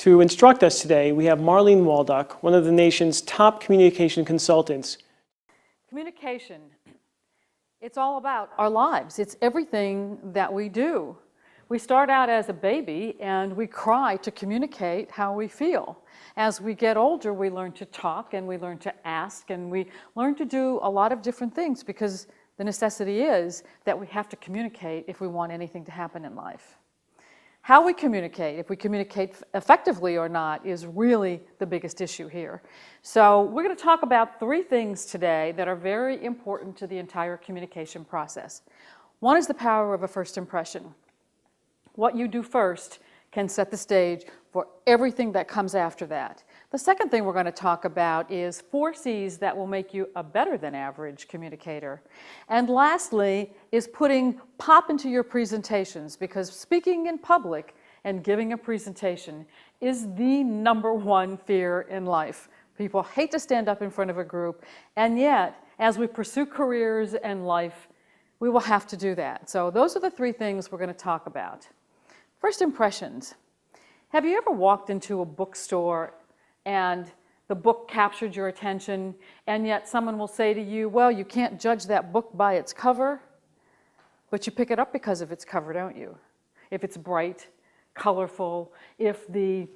To instruct us today, we have Marlene Waldock, one of the nation's top communication consultants. Communication, it's all about our lives. It's everything that we do. We start out as a baby and we cry to communicate how we feel. As we get older, we learn to talk and we learn to ask and we learn to do a lot of different things because the necessity is that we have to communicate if we want anything to happen in life. How we communicate, if we communicate effectively or not, is really the biggest issue here. So we're going to talk about three things today that are very important to the entire communication process. One is the power of a first impression. What you do first can set the stage for everything that comes after that. The second thing we're going to talk about is 4 C's that will make you a better than average communicator. And lastly is putting pop into your presentations, because speaking in public and giving a presentation is the #1 fear in life. People hate to stand up in front of a group, and yet as we pursue careers and life, we will have to do that. So those are the 3 things we're going to talk about. First impressions. Have you ever walked into a bookstore and the book captured your attention, and yet someone will say to you, well, you can't judge that book by its cover, but you pick it up because of its cover, don't you? If it's bright, colorful, if the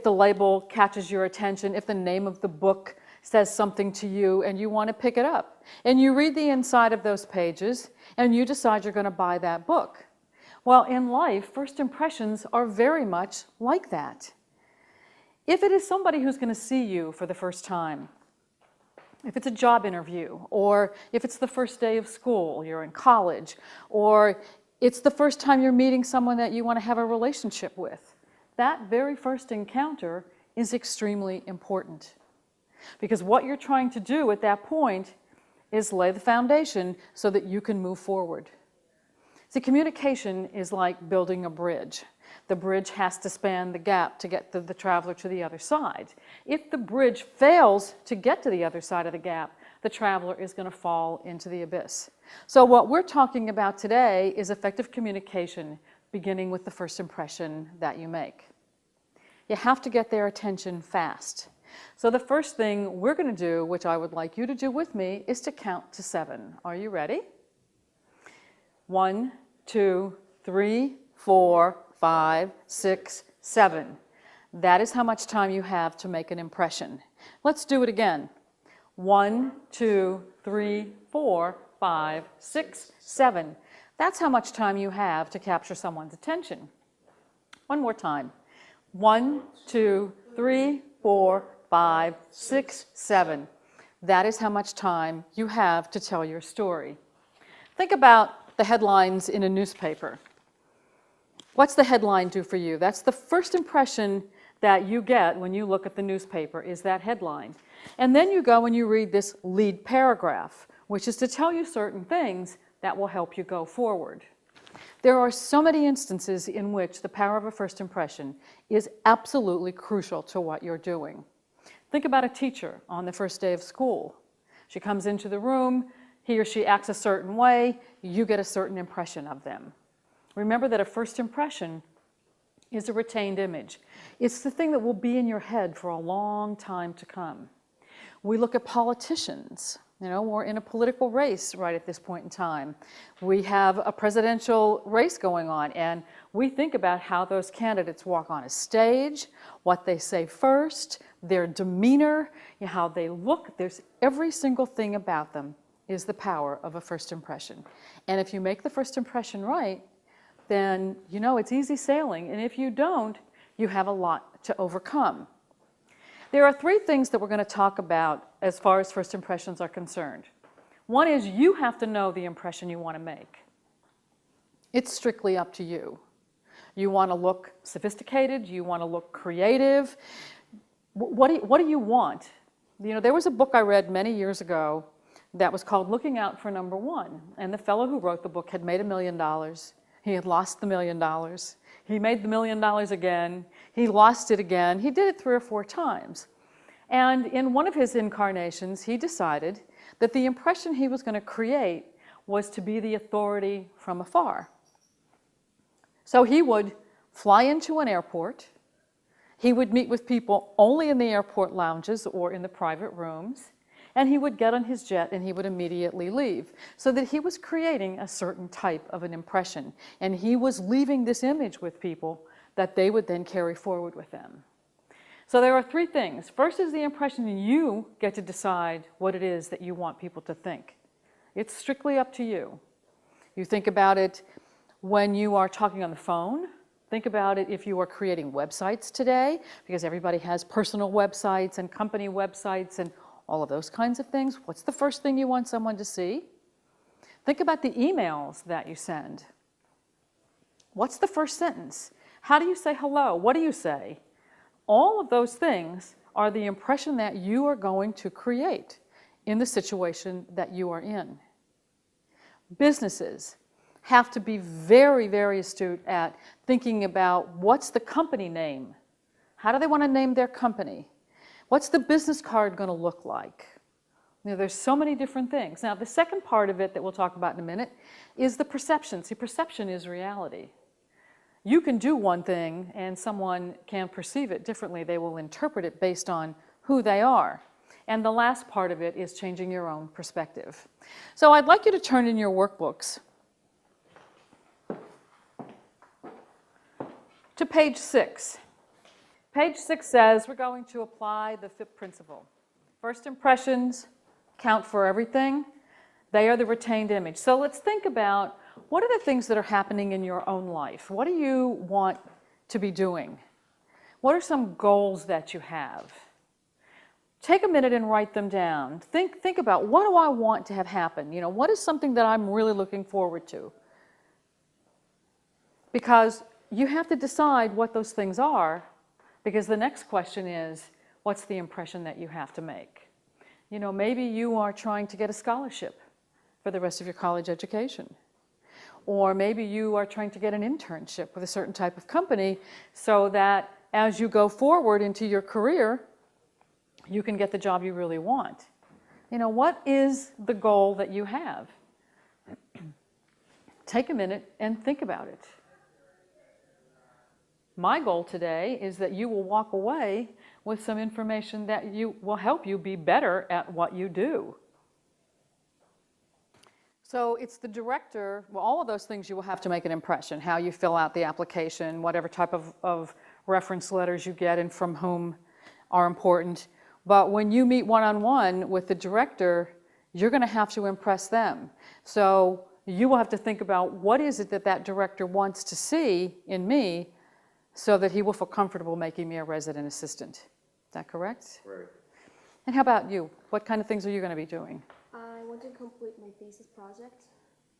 label catches your attention, if the name of the book says something to you and you want to pick it up. And you read the inside of those pages and you decide you're going to buy that book. Well, in life, first impressions are very much like that. If it is somebody who's going to see you for the first time, if it's a job interview, or if it's the first day of school, you're in college, or it's the first time you're meeting someone that you want to have a relationship with, that very first encounter is extremely important. Because what you're trying to do at that point is lay the foundation so that you can move forward. See, communication is like building a bridge. The bridge has to span the gap to get the traveler to the other side. If the bridge fails to get to the other side of the gap, the traveler is going to fall into the abyss. So what we're talking about today is effective communication, beginning with the first impression that you make. You have to get their attention fast. So the first thing we're going to do, which I would like you to do with me, is to count to 7. Are you ready? 1, 2, 3, 4, 5, 6, 7. That is how much time you have to make an impression. Let's do it again. 1, 2, 3, 4, 5, 6, 7. That's how much time you have to capture someone's attention. One more time. 1, 2, 3, 4, 5, 6, 7. That is how much time you have to tell your story. Think about the headlines in a newspaper. What's the headline do for you? That's the first impression that you get when you look at the newspaper, is that headline. And then you go and you read this lead paragraph, which is to tell you certain things that will help you go forward. There are so many instances in which the power of a first impression is absolutely crucial to what you're doing. Think about a teacher on the first day of school. She comes into the room, he or she acts a certain way, you get a certain impression of them. Remember that a first impression is a retained image. It's the thing that will be in your head for a long time to come. We look at politicians. You know, we're in a political race right at this point in time. We have a presidential race going on, and we think about how those candidates walk on a stage, what they say first, their demeanor, how they look. There's every single thing about them is the power of a first impression. And if you make the first impression right, then you know it's easy sailing. And if you don't, you have a lot to overcome. There are 3 things that we're going to talk about as far as first impressions are concerned. One is you have to know the impression you want to make. It's strictly up to you. You want to look sophisticated, you want to look creative. What do you want? You know, there was a book I read many years ago that was called Looking Out for Number One. And the fellow who wrote the book had made $1 million. He had lost the $1 million. He made the $1 million again. He lost it again. He did it 3 or 4 times. And in one of his incarnations, he decided that the impression he was going to create was to be the authority from afar. So he would fly into an airport He would meet with people only in the airport lounges or in the private rooms, and he would get on his jet and he would immediately leave, so that he was creating a certain type of an impression, and he was leaving this image with people that they would then carry forward with them. So there are three things. First is the impression, and you get to decide what it is that you want people to think. It's strictly up to you. You think about it when you are talking on the phone. Think about it if you are creating websites today, because everybody has personal websites and company websites and all of those kinds of things. What's the first thing you want someone to see? Think about the emails that you send. What's the first sentence? How do you say hello? What do you say? All of those things are the impression that you are going to create in the situation that you are in. Businesses have to be very, very astute at thinking about what's the company name? How do they want to name their company? What's the business card going to look like? You know, there's so many different things. Now, the second part of it that we'll talk about in a minute is the perception. See, perception is reality. You can do one thing and someone can perceive it differently. They will interpret it based on who they are. And the last part of it is changing your own perspective. So I'd like you to turn in your workbooks to page 6. Page 6 says we're going to apply the FIP principle. First impressions count for everything. They are the retained image. So let's think about, what are the things that are happening in your own life? What do you want to be doing? What are some goals that you have? Take a minute and write them down. Think about, what do I want to have happen? You know, what is something that I'm really looking forward to? Because you have to decide what those things are, because the next question is, what's the impression that you have to make? You know, maybe you are trying to get a scholarship for the rest of your college education. Or maybe you are trying to get an internship with a certain type of company so that as you go forward into your career, you can get the job you really want. You know, what is the goal that you have? Take a minute and think about it. My goal today is that you will walk away with some information that will help you be better at what you do. So it's the director, well, all of those things you will have to make an impression, how you fill out the application, whatever type of reference letters you get and from whom are important. But when you meet one-on-one with the director, you're going to have to impress them. So you will have to think about, what is it that that director wants to see in me so that he will feel comfortable making me a resident assistant. Is that correct? Right. And how about you? What kind of things are you going to be doing? I want to complete my thesis project,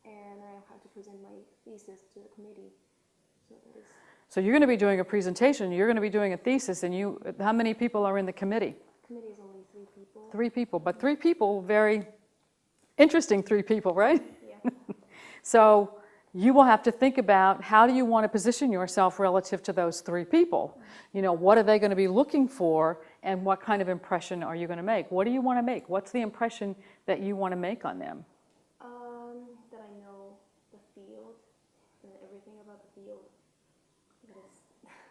and I have to present my thesis to the committee. So you're going to be doing a presentation, you're going to be doing a thesis, and how many people are in the committee? The committee is only 3 people. 3 people, but 3 people, very interesting 3 people, right? Yeah. So you will have to think about, how do you want to position yourself relative to those 3 people? You know, what are they going to be looking for, and what kind of impression are you going to make? What do you want to make? What's the impression that you want to make on them? That I know the field, and everything about the field.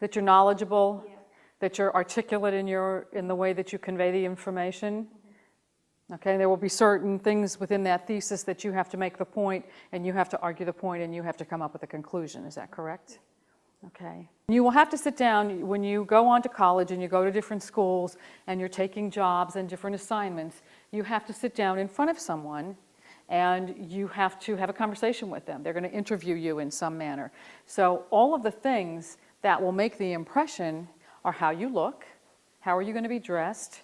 That you're knowledgeable, Yeah. that you're articulate in the way that you convey the information. Okay, there will be certain things within that thesis that you have to make the point, and you have to argue the point, and you have to come up with a conclusion. Is that correct? Okay. You will have to sit down when you go on to college and you go to different schools and you're taking jobs and different assignments. You have to sit down in front of someone and you have to have a conversation with them. They're going to interview you in some manner. So all of the things that will make the impression are how you look, how are you going to be dressed,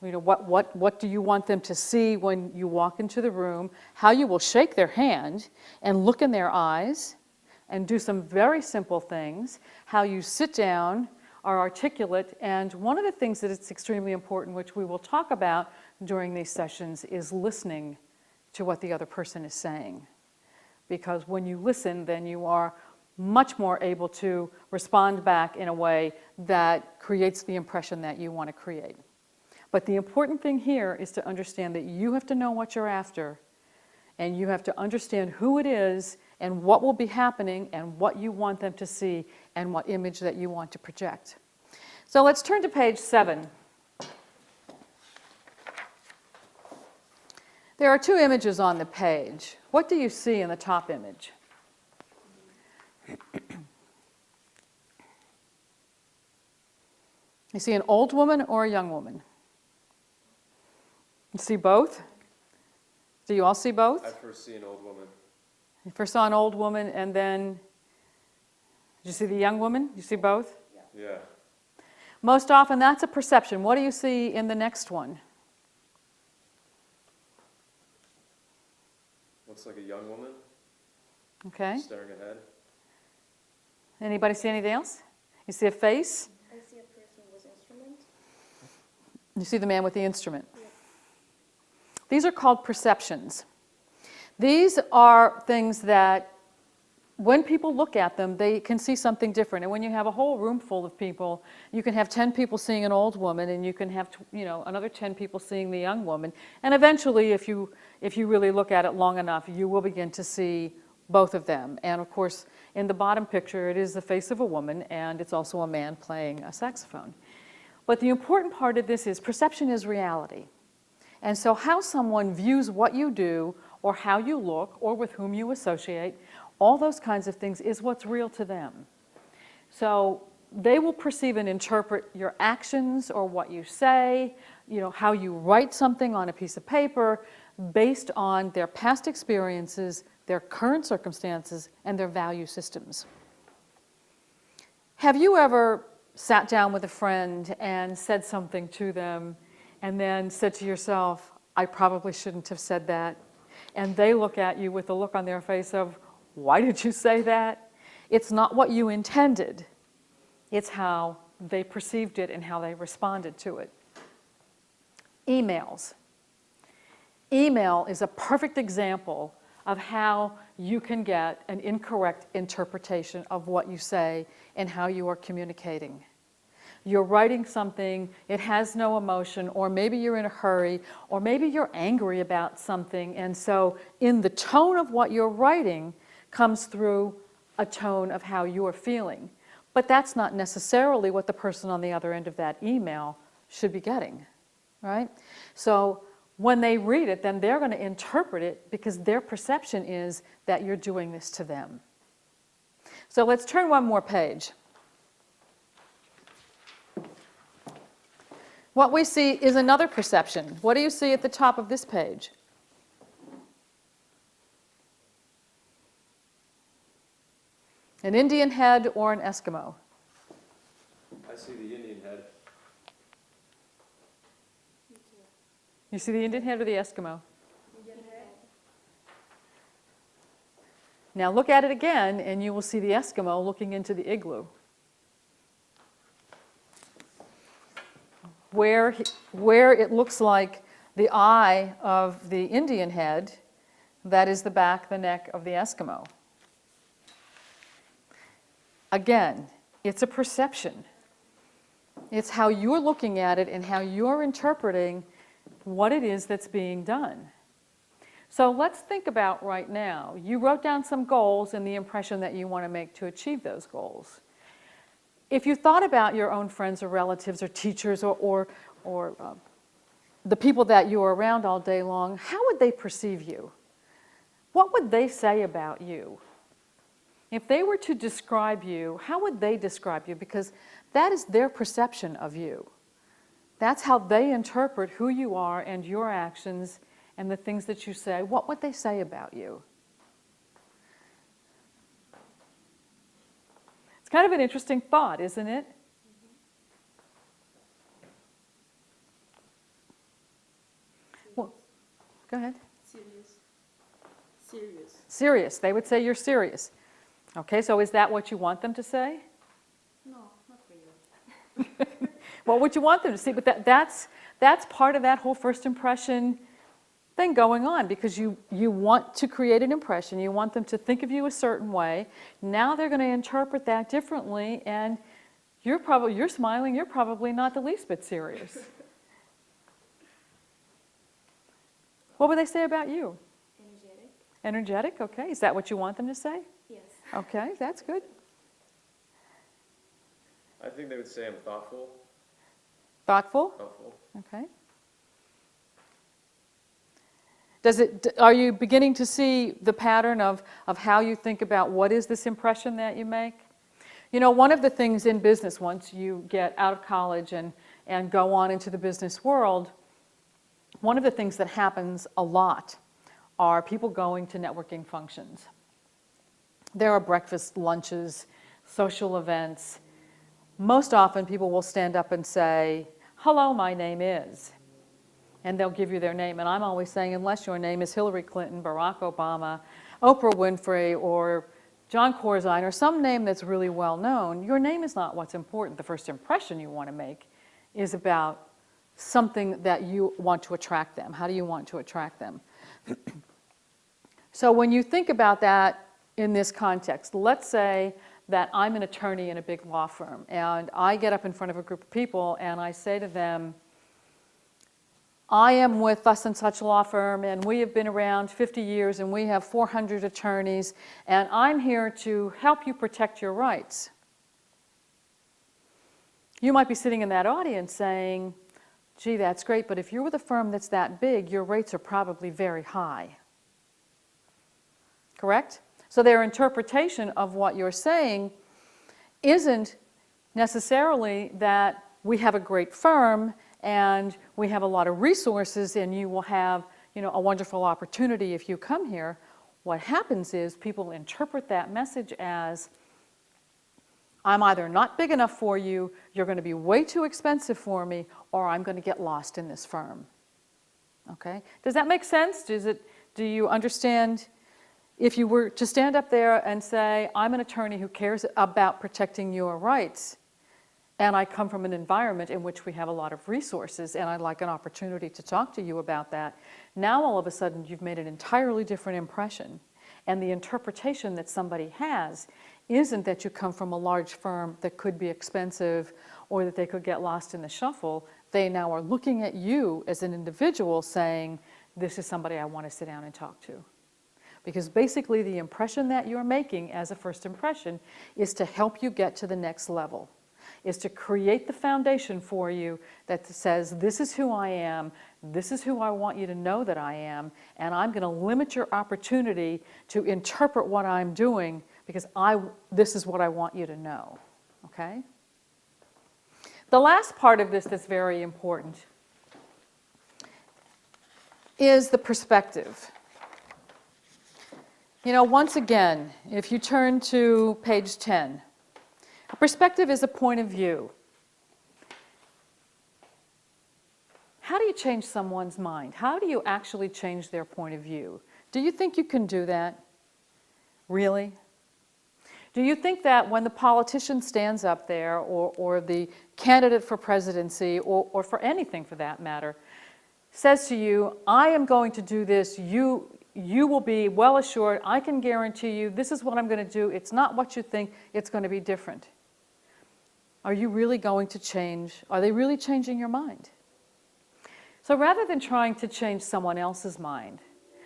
you know, what do you want them to see when you walk into the room, how you will shake their hand and look in their eyes and do some very simple things, how you sit down, are articulate, and one of the things that is extremely important, which we will talk about during these sessions, is listening to what the other person is saying. Because when you listen, then you are much more able to respond back in a way that creates the impression that you want to create. But the important thing here is to understand that you have to know what you're after, and you have to understand who it is and what will be happening and what you want them to see and what image that you want to project. So let's turn to page 7. There are 2 images on the page. What do you see in the top image? You see an old woman or a young woman? You see both? Do you all see both? I first see an old woman. You first saw an old woman, and then did you see the young woman? You see both? Yeah. Most often that's a perception. What do you see in the next one? Looks like a young woman Okay. staring ahead. Anybody see anything else? You see a face? I see a person with instrument. You see the man with the instrument. These are called perceptions. These are things that when people look at them, they can see something different. And when you have a whole room full of people, you can have 10 people seeing an old woman, and you can have another 10 people seeing the young woman. And eventually, if you really look at it long enough, you will begin to see both of them. And of course, in the bottom picture, it is the face of a woman, and it's also a man playing a saxophone. But the important part of this is perception is reality. And so how someone views what you do, or how you look, or with whom you associate, all those kinds of things is what's real to them. So they will perceive and interpret your actions or what you say, how you write something on a piece of paper, based on their past experiences, their current circumstances, and their value systems. Have you ever sat down with a friend and said something to them and then said to yourself, I probably shouldn't have said that? And they look at you with a look on their face of, why did you say that? It's not what you intended. It's how they perceived it and how they responded to it. Emails. Email is a perfect example of how you can get an incorrect interpretation of what you say and how you are communicating. You're writing something, it has no emotion, or maybe you're in a hurry, or maybe you're angry about something, and so in the tone of what you're writing comes through a tone of how you're feeling. But that's not necessarily what the person on the other end of that email should be getting, right? So when they read it, then they're going to interpret it because their perception is that you're doing this to them. So let's turn one more page. What we see is another perception. What do you see at the top of this page? An Indian head or an Eskimo? I see the Indian head. You see the Indian head or the Eskimo? Now look at it again and you will see the Eskimo looking into the igloo. Where it looks like the eye of the Indian head, that is the back, the neck of the Eskimo. Again, it's a perception. It's how you're looking at it and how you're interpreting what it is that's being done. So let's think about right now. You wrote down some goals and the impression that you want to make to achieve those goals. If you thought about your own friends or relatives or teachers or the people that you are around all day long, how would they perceive you? What would they say about you? If they were to describe you, how would they describe you? Because that is their perception of you. That's how they interpret who you are and your actions and the things that you say. What would they say about you? It's kind of an interesting thought, isn't it? Well, go ahead. Serious. Serious. They would say you're serious. Okay, so is that what you want them to say? No, not really. What would you want them to see? But that's part of that whole first impression thing going on, because you want to create an impression. You want them to think of you a certain way. Now they're going to interpret that differently, and you're smiling. You're probably not the least bit serious. What would they say about you? Energetic. Energetic, okay. Is that what you want them to say? Yes. Okay, that's good. I think they would say I'm thoughtful. Thoughtful? Thoughtful. Okay. Are you beginning to see the pattern of how you think about what is this impression that you make? You know, one of the things in business, once you get out of college and go on into the business world, one of the things that happens a lot are people going to networking functions. There are breakfast, lunches, social events. Most often people will stand up and say, "Hello, my name is," and they'll give you their name. And I'm always saying, unless your name is Hillary Clinton, Barack Obama, Oprah Winfrey, or John Corzine, or some name that's really well known, your name is not what's important. The first impression you want to make is about something that you want to attract them. How do you want to attract them? So when you think about that in this context, let's say that I'm an attorney in a big law firm, and I get up in front of a group of people and I say to them, "I am with thus and such law firm, and we have been around 50 years, and we have 400 attorneys, and I'm here to help you protect your rights." You might be sitting in that audience saying, "Gee, that's great, but if you're with a firm that's that big, your rates are probably very high." Correct? So their interpretation of what you're saying isn't necessarily that we have a great firm and we have a lot of resources and you will have, you know, a wonderful opportunity if you come here. What happens is people interpret that message as, I'm either not big enough for you, you're going to be way too expensive for me, or I'm going to get lost in this firm. Okay? Does that make sense? Do you understand? If you were to stand up there and say, "I'm an attorney who cares about protecting your rights, and I come from an environment in which we have a lot of resources, and I'd like an opportunity to talk to you about that," now all of a sudden you've made an entirely different impression. And the interpretation that somebody has isn't that you come from a large firm that could be expensive or that they could get lost in the shuffle. They now are looking at you as an individual saying, "This is somebody I want to sit down and talk to." Because basically the impression that you're making as a first impression is to help you get to the next level, is to create the foundation for you that says, this is who I am, this is who I want you to know that I am, and I'm going to limit your opportunity to interpret what I'm doing because this is what I want you to know. Okay? The last part of this that's very important is the perspective. You know, once again, if you turn to page 10, a perspective is a point of view. How do you change someone's mind? How do you actually change their point of view? Do you think you can do that? Really? Do you think that when the politician stands up there, or the candidate for presidency, or for anything for that matter, says to you, "I am going to do this, you will be well assured, I can guarantee you, this is what I'm going to do, it's not what you think, it's going to be different." Are you really going to change? Are they really changing your mind? So rather than trying to change someone else's mind,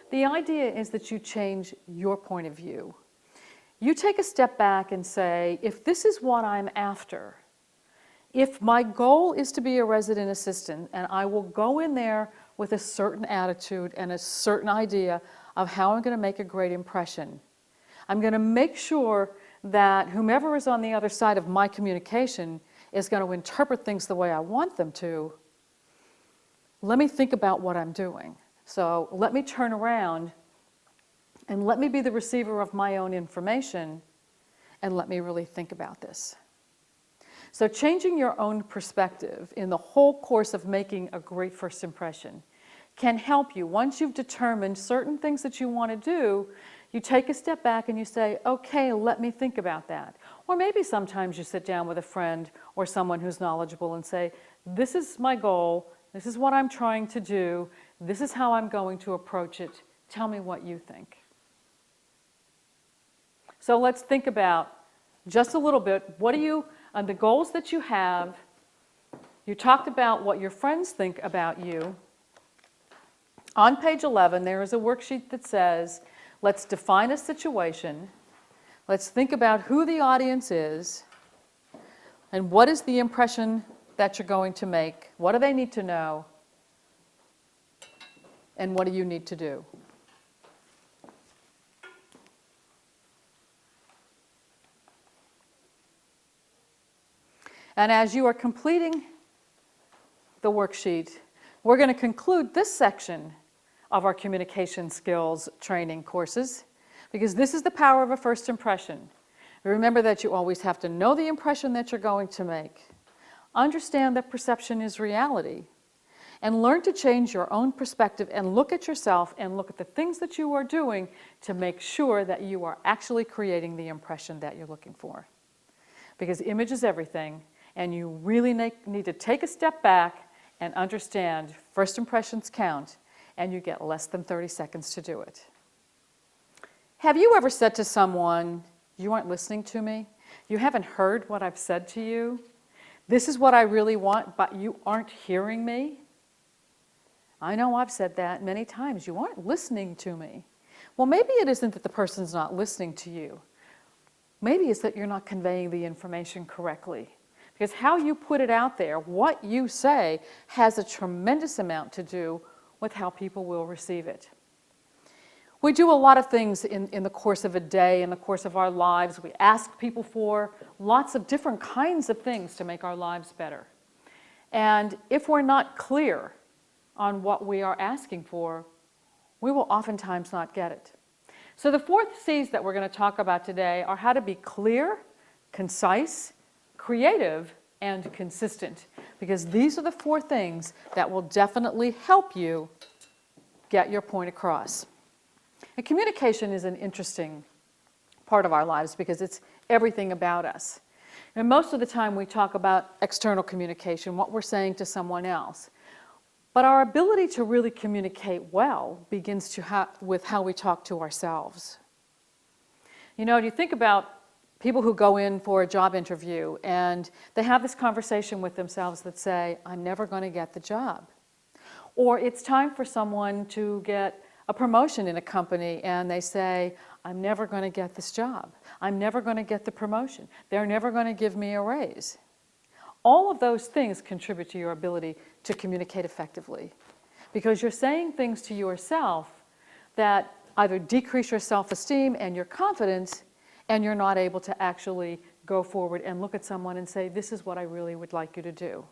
the idea is that you change your point of view. You take a step back and say, if this is what I'm after, if my goal is to be a resident assistant and I will go in there with a certain attitude and a certain idea of how I'm going to make a great impression, I'm going to make sure that whomever is on the other side of my communication is going to interpret things the way I want them to. Let me think about what I'm doing. So let me turn around and let me be the receiver of my own information and let me really think about this. So changing your own perspective in the whole course of making a great first impression can help you. Once you've determined certain things that you want to do, you take a step back and you say, okay, let me think about that. Or maybe sometimes you sit down with a friend or someone who's knowledgeable and say, this is my goal, this is what I'm trying to do, this is how I'm going to approach it, tell me what you think. So let's think about just a little bit, what do you, on the goals that you have, you talked about what your friends think about you. On page 11, there is a worksheet that says, let's define a situation, let's think about who the audience is, And what is the impression that you're going to make? What do they need to know? And what do you need to do? And as you are completing the worksheet, we're going to conclude this section of our communication skills training courses, because this is the power of a first impression. Remember that you always have to know the impression that you're going to make, understand that perception is reality, and learn to change your own perspective and look at yourself and look at the things that you are doing to make sure that you are actually creating the impression that you're looking for. Because image is everything, and you really need to take a step back and understand first impressions count, and you get less than 30 seconds to do it. Have you ever said to someone, "You aren't listening to me. You haven't heard what I've said to you. This is what I really want, but you aren't hearing me"? I know I've said that many times. You aren't listening to me. Well, maybe it isn't that the person's not listening to you. Maybe it's that you're not conveying the information correctly. Because how you put it out there, what you say, has a tremendous amount to do with how people will receive it. We do a lot of things in the course of a day, in the course of our lives. We ask people for lots of different kinds of things to make our lives better. And if we're not clear on what we are asking for, we will oftentimes not get it. So the 4 C's that we're going to talk about today are how to be clear, concise, creative, and consistent, because these are the 4 things that will definitely help you get your point across. And communication is an interesting part of our lives because it's everything about us. And most of the time we talk about external communication, what we're saying to someone else. But our ability to really communicate well begins with how we talk to ourselves. You know, you think about people who go in for a job interview and they have this conversation with themselves that say, "I'm never going to get the job." Or it's time for someone to get a promotion in a company and they say, "I'm never going to get this job. I'm never going to get the promotion. They're never going to give me a raise." All of those things contribute to your ability to communicate effectively, because you're saying things to yourself that either decrease your self-esteem and your confidence, and you're not able to actually go forward and look at someone and say, "This is what I really would like you to do."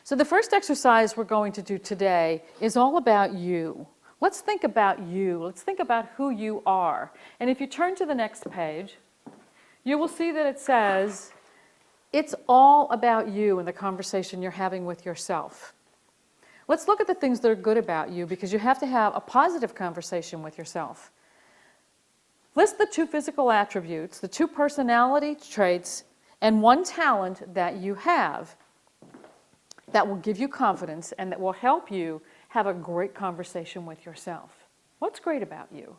So the first exercise we're going to do today is all about you. Let's think about you. Let's think about who you are. And if you turn to the next page, you will see that it says, it's all about you and the conversation you're having with yourself. Let's look at the things that are good about you, because you have to have a positive conversation with yourself. List the 2 physical attributes, the 2 personality traits, and 1 talent that you have that will give you confidence and that will help you have a great conversation with yourself. What's great about you?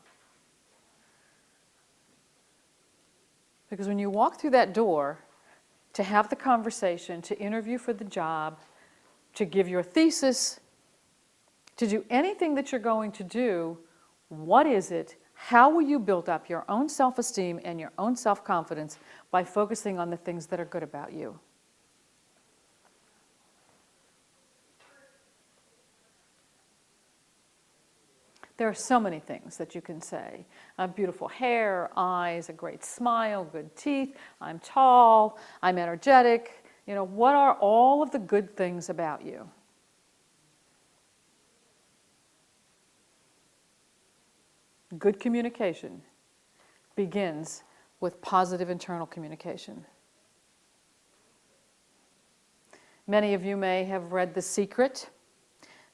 Because when you walk through that door to have the conversation, to interview for the job, to give your thesis, to do anything that you're going to do, what is it? How will you build up your own self-esteem and your own self-confidence by focusing on the things that are good about you? There are so many things that you can say. Beautiful hair, eyes, a great smile, good teeth, I'm tall, I'm energetic. You know, what are all of the good things about you? Good communication begins with positive internal communication. Many of you may have read The Secret.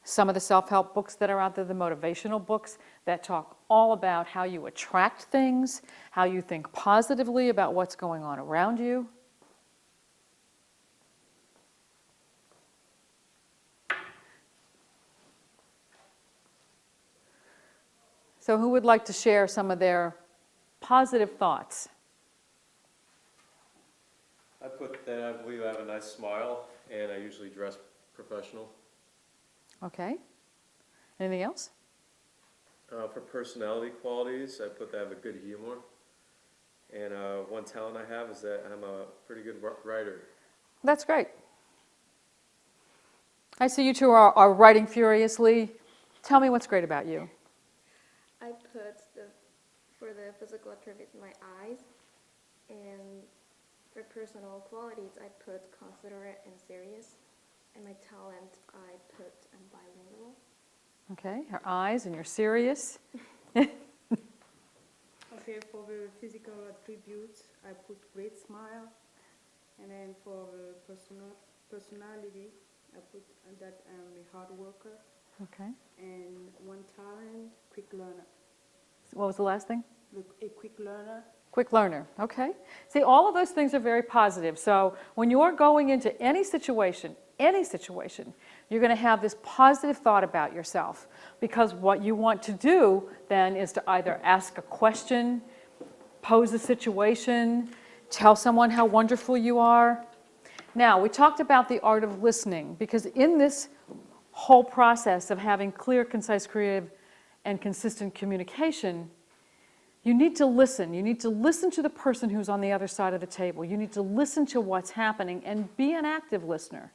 Some of the self-help books that are out there, the motivational books that talk all about how you attract things, how you think positively about what's going on around you. So who would like to share some of their positive thoughts? I put that I believe I have a nice smile, and I usually dress professional. Okay. Anything else? For personality qualities, I put that I have a good humor. And 1 talent I have is that I'm a pretty good writer. That's great. I see you two are writing furiously. Tell me what's great about you. I put for the physical attributes my eyes, and for personal qualities I put considerate and serious, and my talent I put bilingual. Okay, your eyes and you're serious. Okay, for the physical attributes, I put great smile, and then for the personality, I put that I'm a hard worker, Okay. and one talent, quick learner. What was the last thing? A quick learner. Quick learner, okay. See, all of those things are very positive. So when you're going into any situation, you're going to have this positive thought about yourself, because what you want to do then is to either ask a question, pose a situation, tell someone how wonderful you are. Now, we talked about the art of listening, because in this whole process of having clear, concise, creative, and consistent communication, you need to listen. You need to listen to the person who's on the other side of the table. You need to listen to what's happening and be an active listener.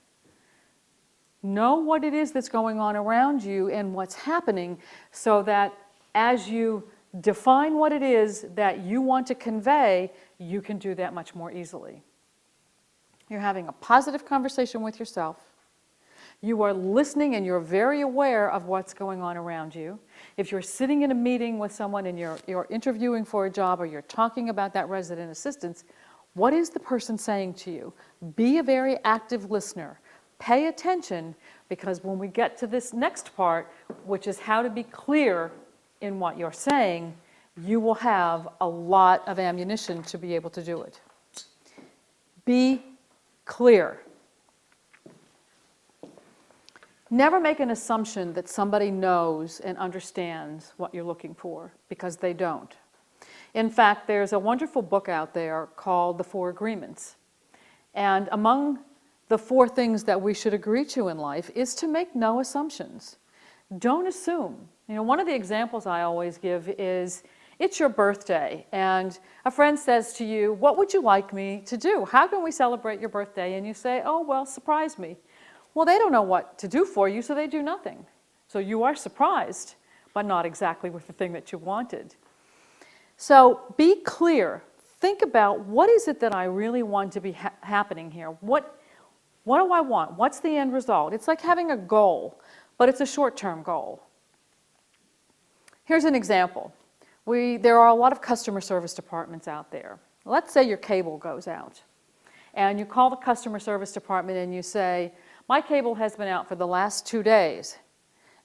Know what it is that's going on around you and what's happening, so that as you define what it is that you want to convey, you can do that much more easily. You're having a positive conversation with yourself. You are listening and you're very aware of what's going on around you. If you're sitting in a meeting with someone and you're interviewing for a job, or you're talking about that resident assistance, what is the person saying to you? Be a very active listener. Pay attention, because when we get to this next part, which is how to be clear in what you're saying, you will have a lot of ammunition to be able to do it. Be clear. Never make an assumption that somebody knows and understands what you're looking for, because they don't. In fact, there's a wonderful book out there called The 4 Agreements. And among the 4 things that we should agree to in life is to make no assumptions. Don't assume. You know, one of the examples I always give is, it's your birthday, and a friend says to you, what would you like me to do? How can we celebrate your birthday? And you say, oh, well, surprise me. Well, they don't know what to do for you, so they do nothing. So you are surprised, but not exactly with the thing that you wanted. So be clear. Think about, what is it that I really want to be happening here? What do I want? What's the end result? It's like having a goal, but it's a short-term goal. Here's an example. There are a lot of customer service departments out there. Let's say your cable goes out, and you call the customer service department and you say, my cable has been out for the last 2 days,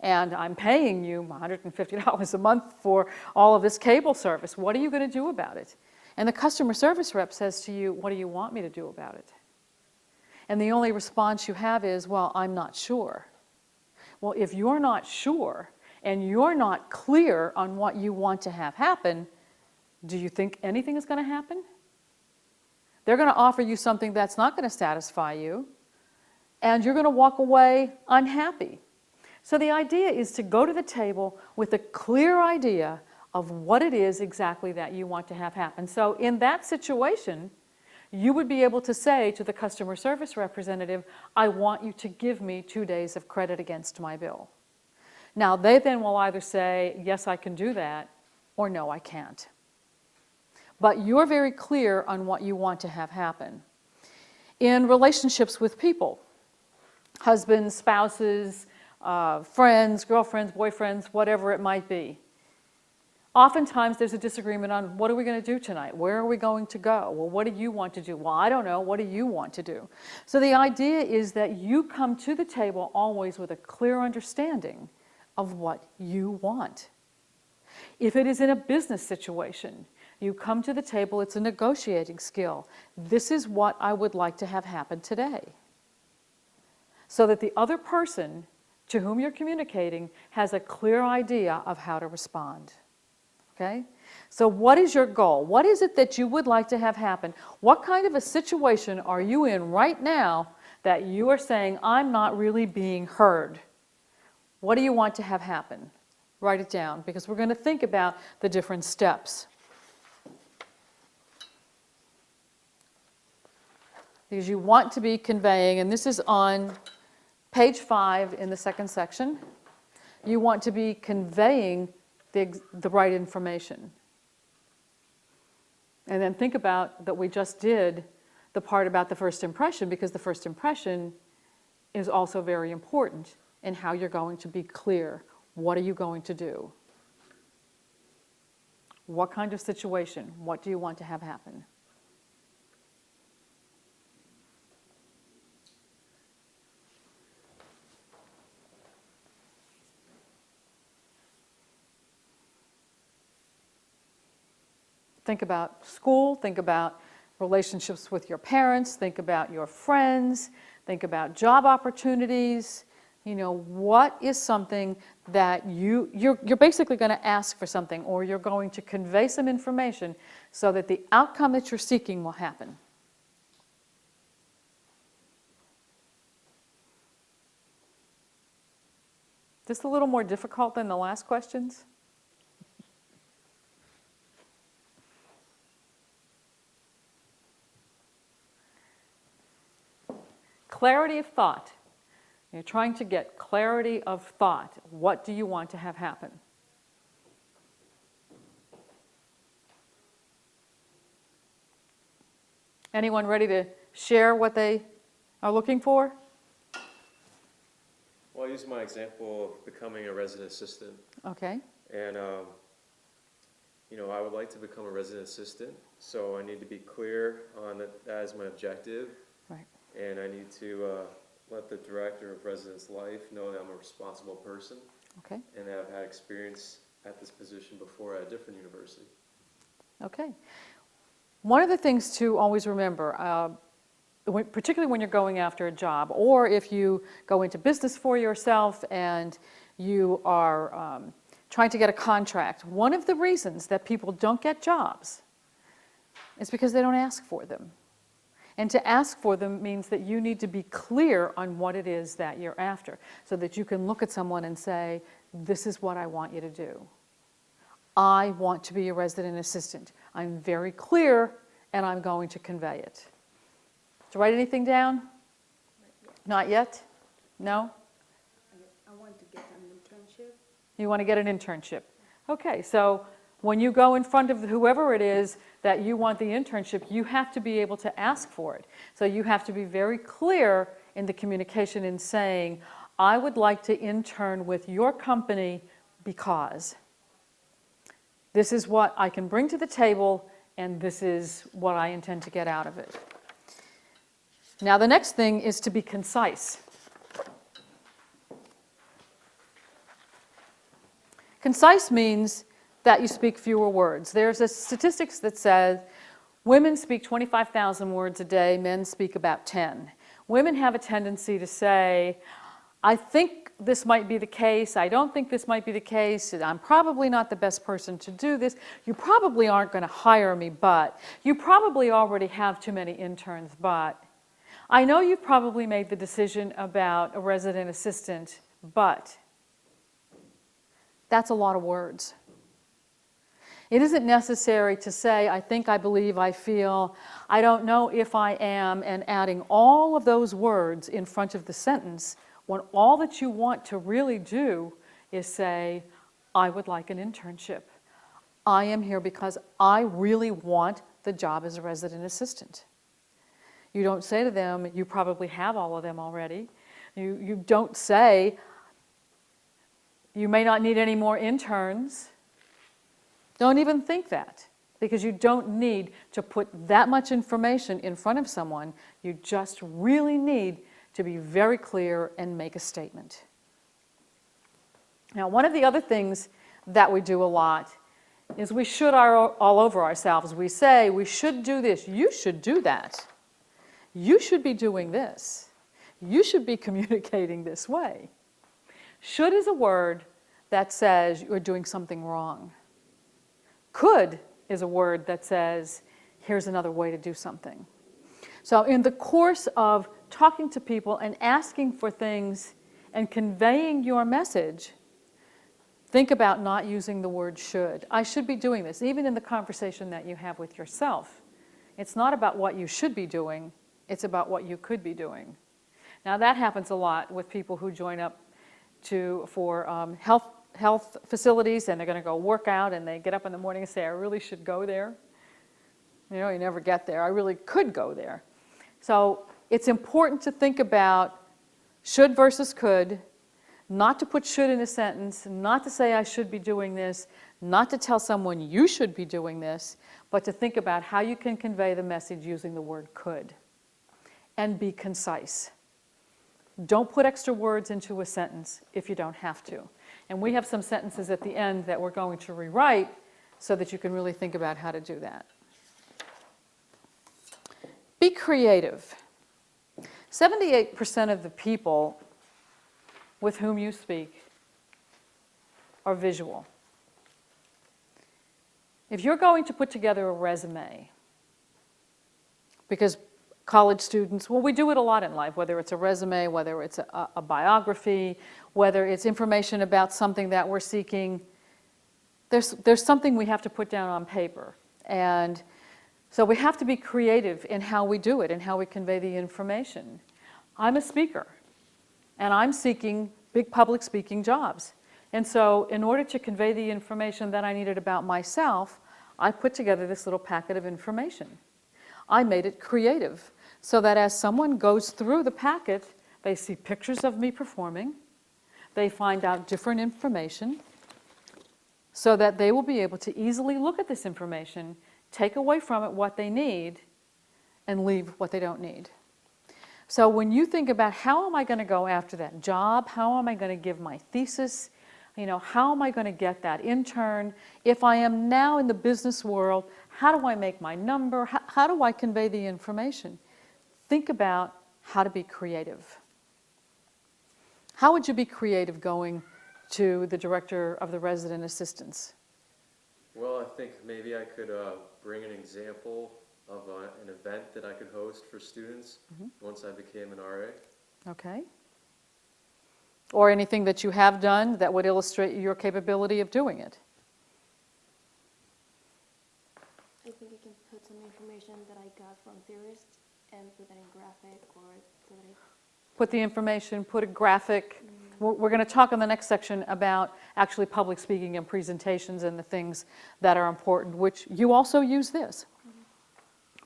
and I'm paying you $150 a month for all of this cable service. What are you going to do about it? And the customer service rep says to you, what do you want me to do about it? And the only response you have is, well, I'm not sure. Well, if you're not sure and you're not clear on what you want to have happen, do you think anything is going to happen? They're going to offer you something that's not going to satisfy you, and you're going to walk away unhappy. So the idea is to go to the table with a clear idea of what it is exactly that you want to have happen. So in that situation, you would be able to say to the customer service representative, I want you to give me 2 days of credit against my bill. Now, they then will either say, yes, I can do that, or no, I can't. But you're very clear on what you want to have happen. In relationships with people, husbands, spouses, friends, girlfriends, boyfriends, whatever it might be. Oftentimes there's a disagreement on, what are we going to do tonight? Where are we going to go? Well, what do you want to do? Well, I don't know. What do you want to do? So the idea is that you come to the table always with a clear understanding of what you want. If it is in a business situation, you come to the table, it's a negotiating skill. This is what I would like to have happen today. So that the other person to whom you're communicating has a clear idea of how to respond. Okay? So what is your goal? What is it that you would like to have happen? What kind of a situation are you in right now that you are saying, I'm not really being heard? What do you want to have happen? Write it down, because we're going to think about the different steps. because you want to be conveying, and this is on page 5 in the second section, you want to be conveying the right information. And then think about that we just did the part about the first impression, because the first impression is also very important in how you're going to be clear. What are you going to do? What kind of situation? What do you want to have happen? Think about school, think about relationships with your parents, think about your friends, think about job opportunities. You know, what is something that you're basically going to ask for something, or you're going to convey some information so that the outcome that you're seeking will happen. This a little more difficult than the last questions? Clarity of thought. You're trying to get clarity of thought. What do you want to have happen? Anyone ready to share what they are looking for? Well, I'll use my example of becoming a resident assistant. Okay. And, you know, I would like to become a resident assistant, so I need to be clear on that as my objective. Right. And I need to let the director of residence life know that I'm a responsible person. Okay. And that I've had experience at this position before at a different university. Okay. One of the things to always remember, particularly when you're going after a job, or if you go into business for yourself and you are trying to get a contract, one of the reasons that people don't get jobs is because they don't ask for them. And to ask for them means that you need to be clear on what it is that you're after, so that you can look at someone and say, this is what I want you to do. I want to be a resident assistant. I'm very clear, and I'm going to convey it. Did you write anything down? Not yet? No? I want to get an internship. You want to get an internship. Okay, so when you go in front of whoever it is that you want the internship, you have to be able to ask for it. So you have to be very clear in the communication in saying, I would like to intern with your company because this is what I can bring to the table, and this is what I intend to get out of it. Now, the next thing is to be concise. Concise means that you speak fewer words. There's a statistics that says women speak 25,000 words a day, men speak about 10. Women have a tendency to say, I think this might be the case, I don't think this might be the case, I'm probably not the best person to do this, you probably aren't going to hire me, but you probably already have too many interns, but I know you've probably made the decision about a resident assistant, but that's a lot of words. It isn't necessary to say, I think, I believe, I feel, I don't know if I am, and adding all of those words in front of the sentence when all that you want to really do is say, I would like an internship. I am here because I really want the job as a resident assistant. You don't say to them, you probably have all of them already. You don't say, you may not need any more interns. Don't even think that, because you don't need to put that much information in front of someone. You just really need to be very clear and make a statement. Now, one of the other things that we do a lot is we should all over ourselves. We say, we should do this. You should do that. You should be doing this. You should be communicating this way. Should is a word that says you're doing something wrong. Could is a word that says, here's another way to do something. So in the course of talking to people and asking for things and conveying your message, think about not using the word should. I should be doing this, even in the conversation that you have with yourself. It's not about what you should be doing, It's about what you could be doing. Now that happens a lot with people who join up for health facilities, and they're going to go work out, and they get up in the morning and say, I really should go there. You know, you never get there. I really could go there. So it's important to think about should versus could, not to put should in a sentence, not to say I should be doing this, not to tell someone you should be doing this, but to think about how you can convey the message using the word could. And be concise. Don't put extra words into a sentence if you don't have to. And we have some sentences at the end that we're going to rewrite so that you can really think about how to do that. Be creative. 78% of the people with whom you speak are visual. If you're going to put together a resume, because college students, well, we do it a lot in life, whether it's a resume, whether it's a biography, whether it's information about something that we're seeking, there's something we have to put down on paper. And so we have to be creative in how we do it and how we convey the information. I'm a speaker, and I'm seeking big public speaking jobs. And so in order to convey the information that I needed about myself, I put together this little packet of information. I made it creative so that as someone goes through the packet, they see pictures of me performing, they find out different information, so that they will be able to easily look at this information, take away from it what they need, and leave what they don't need. So when you think about how am I going to go after that job, how am I going to give my thesis, you know, how am I going to get that intern? If I am now in the business world, how do I make my number? How do I convey the information? Think about how to be creative. How would you be creative going to the director of the resident assistants? Well, I think maybe I could bring an example of an event that I could host for students once I became an RA. Okay. Or anything that you have done that would illustrate your capability of doing it. I think I can put some information that I got from theorists and put that in graphic or so that I... Put the information, put a graphic. We're going to talk in the next section about actually public speaking and presentations and the things that are important, which you also use this.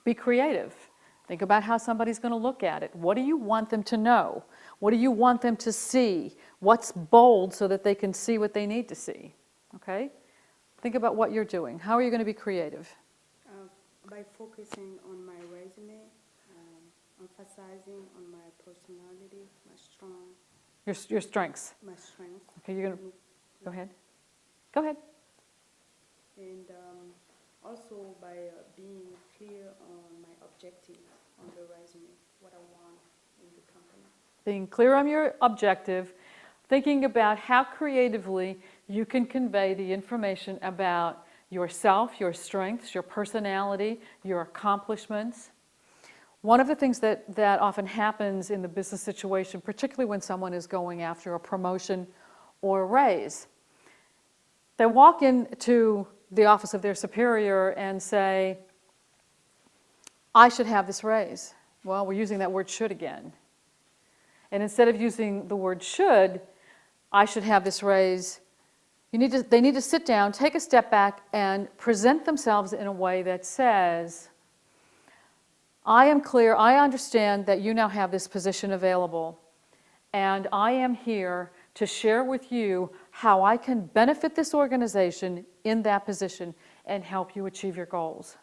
Be creative. Think about how somebody's going to look at it. What do you want them to know? What do you want them to see? What's bold so that they can see what they need to see? Okay? Think about what you're doing. How are you going to be creative? By focusing on my resume, emphasizing on my personality, my Your strengths. my strengths. Okay, you're going to go ahead. Go ahead. And also by being clear on my objectives on the resume, what I want in the company. Being clear on your objective, thinking about how creatively you can convey the information about yourself, your strengths, your personality, your accomplishments. One of the things that often happens in the business situation, particularly when someone is going after a promotion or a raise, they walk into the office of their superior and say, I should have this raise. Well, we're using that word should again. And instead of using the word should, I should have this raise, they need to sit down, take a step back, and present themselves in a way that says, I am clear, I understand that you now have this position available, and I am here to share with you how I can benefit this organization in that position and help you achieve your goals.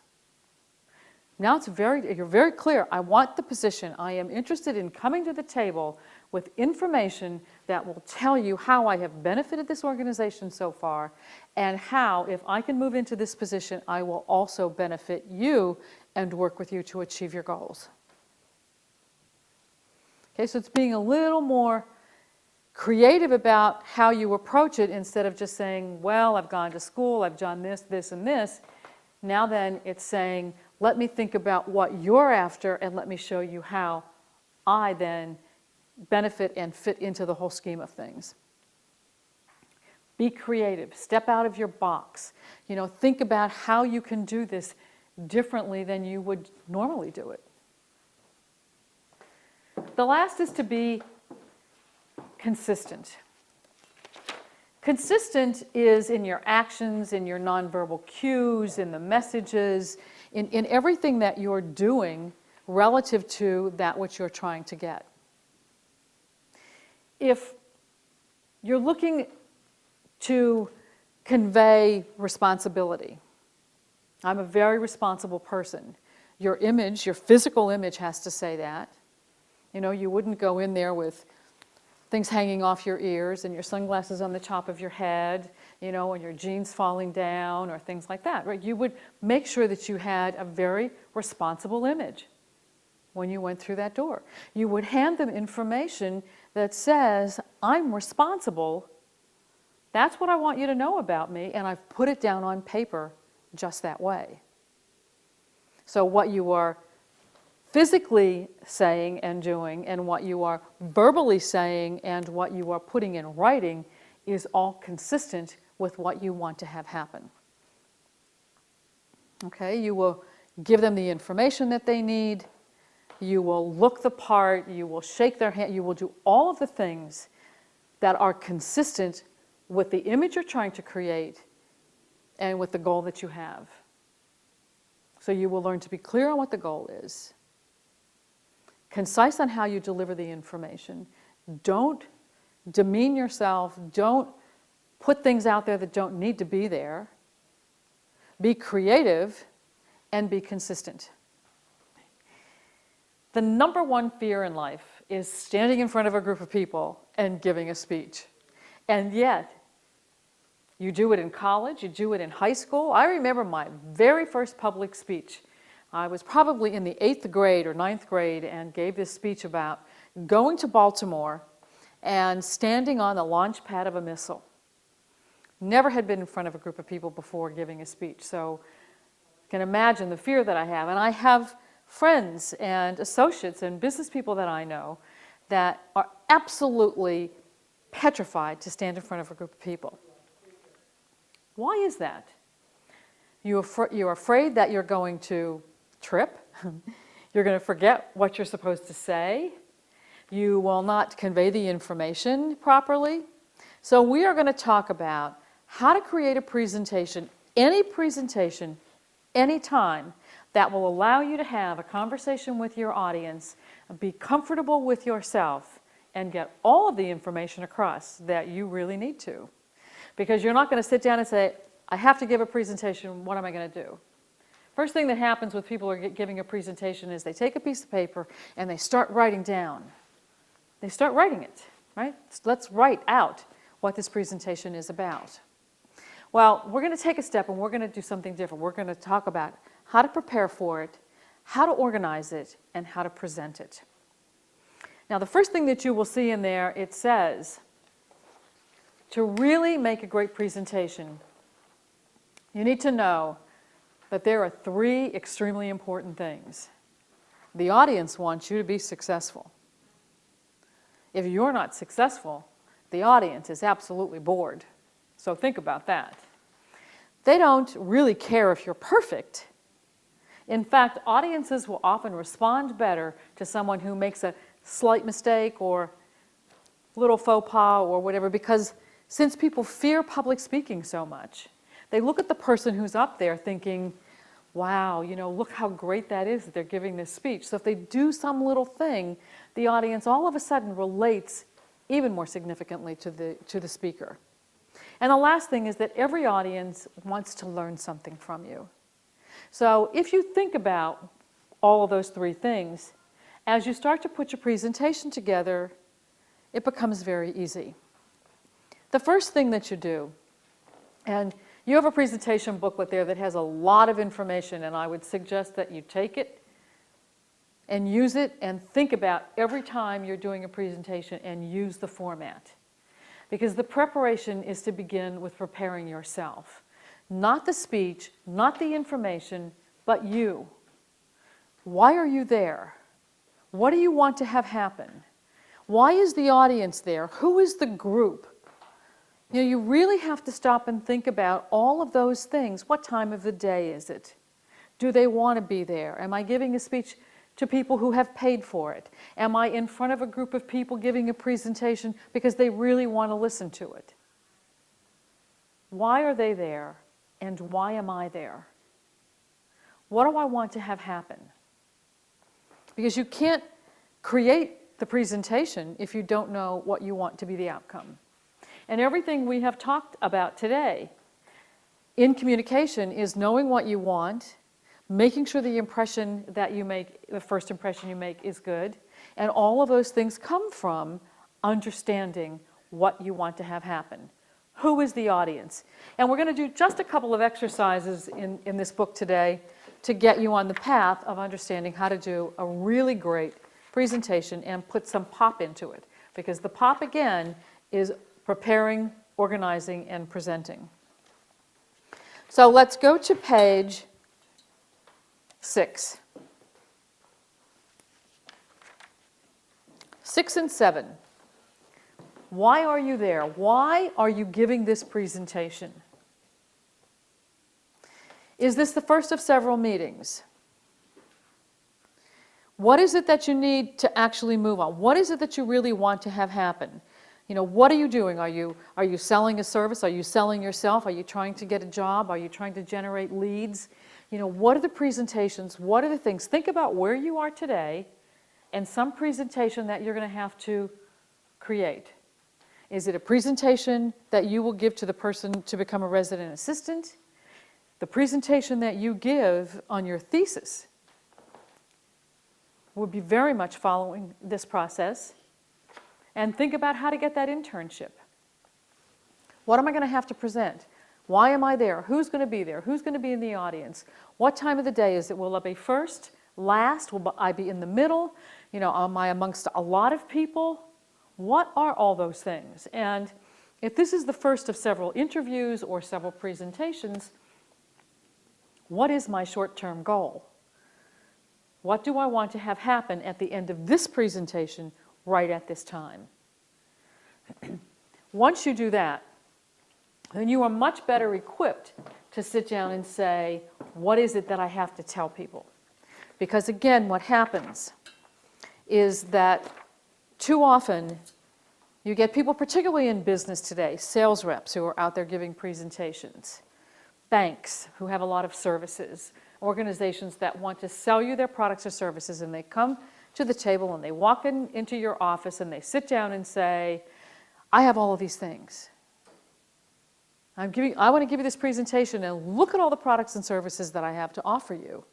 Now you're very clear. I want the position. I am interested in coming to the table with information that will tell you how I have benefited this organization so far and how, if I can move into this position, I will also benefit you and work with you to achieve your goals. Okay, so it's being a little more creative about how you approach it instead of just saying, well, I've gone to school, I've done this, this, and this. Now then, it's saying, let me think about what you're after and let me show you how I then benefit and fit into the whole scheme of things. Be creative. Step out of your box. You know, think about how you can do this differently than you would normally do it. The last is to be consistent. Consistent is in your actions, in your nonverbal cues, in the messages, in everything that you're doing relative to that which you're trying to get. If you're looking to convey responsibility, I'm a very responsible person. Your image, your physical image has to say that. You know, you wouldn't go in there with things hanging off your ears and your sunglasses on the top of your head, you know, and your jeans falling down or things like that, right? You would make sure that you had a very responsible image when you went through that door. You would hand them information that says, I'm responsible. That's what I want you to know about me, and I've put it down on paper just that way. So what you are physically saying and doing and what you are verbally saying and what you are putting in writing is all consistent with what you want to have happen. Okay, you will give them the information that they need, you will look the part, you will shake their hand, you will do all of the things that are consistent with the image you're trying to create and with the goal that you have. So you will learn to be clear on what the goal is, concise on how you deliver the information. Don't demean yourself. Don't put things out there that don't need to be there. Be creative and be consistent. The number one fear in life is standing in front of a group of people and giving a speech. And yet, you do it in college, you do it in high school. I remember my very first public speech. I was probably in the 8th grade or 9th grade and gave this speech about going to Baltimore and standing on the launch pad of a missile. Never had been in front of a group of people before giving a speech, so you can imagine the fear that I have. And I have friends and associates and business people that I know that are absolutely petrified to stand in front of a group of people. Why is that? You're afraid that you're going to trip. You're going to forget what you're supposed to say. You will not convey the information properly. So we are going to talk about how to create a presentation, anytime, that will allow you to have a conversation with your audience, be comfortable with yourself, and get all of the information across that you really need to. Because you're not going to sit down and say, I have to give a presentation, what am I going to do? First thing that happens with people who are giving a presentation is they take a piece of paper and they start writing down. They start writing it, right? Let's write out what this presentation is about. Well, we're going to take a step and we're going to do something different. We're going to talk about how to prepare for it, how to organize it, and how to present it. Now, the first thing that you will see in there, it says, to really make a great presentation, you need to know that there are 3 extremely important things. The audience wants you to be successful. If you're not successful, the audience is absolutely bored. So think about that. They don't really care if you're perfect. In fact, audiences will often respond better to someone who makes a slight mistake or little faux pas or whatever, because since people fear public speaking so much, they look at the person who's up there thinking, wow, you know, look how great that is that they're giving this speech. So if they do some little thing, the audience all of a sudden relates even more significantly to the speaker. And the last thing is that every audience wants to learn something from you. So if you think about all of those 3 things, as you start to put your presentation together, it becomes very easy. The first thing that you do, and you have a presentation booklet there that has a lot of information, and I would suggest that you take it and use it and think about every time you're doing a presentation and use the format. Because the preparation is to begin with preparing yourself. Not the speech, not the information, but you. Why are you there? What do you want to have happen? Why is the audience there? Who is the group? You know, you really have to stop and think about all of those things. What time of the day is it? Do they want to be there? Am I giving a speech to people who have paid for it? Am I in front of a group of people giving a presentation because they really want to listen to it? Why are they there, and why am I there? What do I want to have happen? Because you can't create the presentation if you don't know what you want to be the outcome. And everything we have talked about today in communication is knowing what you want, making sure the impression that you make, the first impression you make, is good, and all of those things come from understanding what you want to have happen. Who is the audience? And we're going to do just a couple of exercises in this book today to get you on the path of understanding how to do a really great presentation and put some pop into it. Because the pop, again, is preparing, organizing, and presenting. So let's go to page 6. 6 and 7. Why are you there? Why are you giving this presentation? Is this the first of several meetings? What is it that you need to actually move on? What is it that you really want to have happen? You know, what are you doing? Are you selling a service? Are you selling yourself? Are you trying to get a job? Are you trying to generate leads? You know, what are the presentations? What are the things? Think about where you are today and some presentation that you're going to have to create. Is it a presentation that you will give to the person to become a resident assistant? The presentation that you give on your thesis would be very much following this process. And think about how to get that internship. What am I going to have to present? Why am I there? Who's going to be there? Who's going to be in the audience? What time of the day is it? Will I be first, last? Will I be in the middle? You know, am I amongst a lot of people? What are all those things? And if this is the first of several interviews or several presentations, what is my short-term goal? What do I want to have happen at the end of this presentation right at this time? Once you do that, then you are much better equipped to sit down and say, what is it that I have to tell people? Because again, what happens is that too often you get people, particularly in business today, sales reps who are out there giving presentations, banks who have a lot of services, organizations that want to sell you their products or services, and they come to the table and they walk into your office and they sit down and say, I have all of these things. I want to give you this presentation and look at all the products and services that I have to offer you.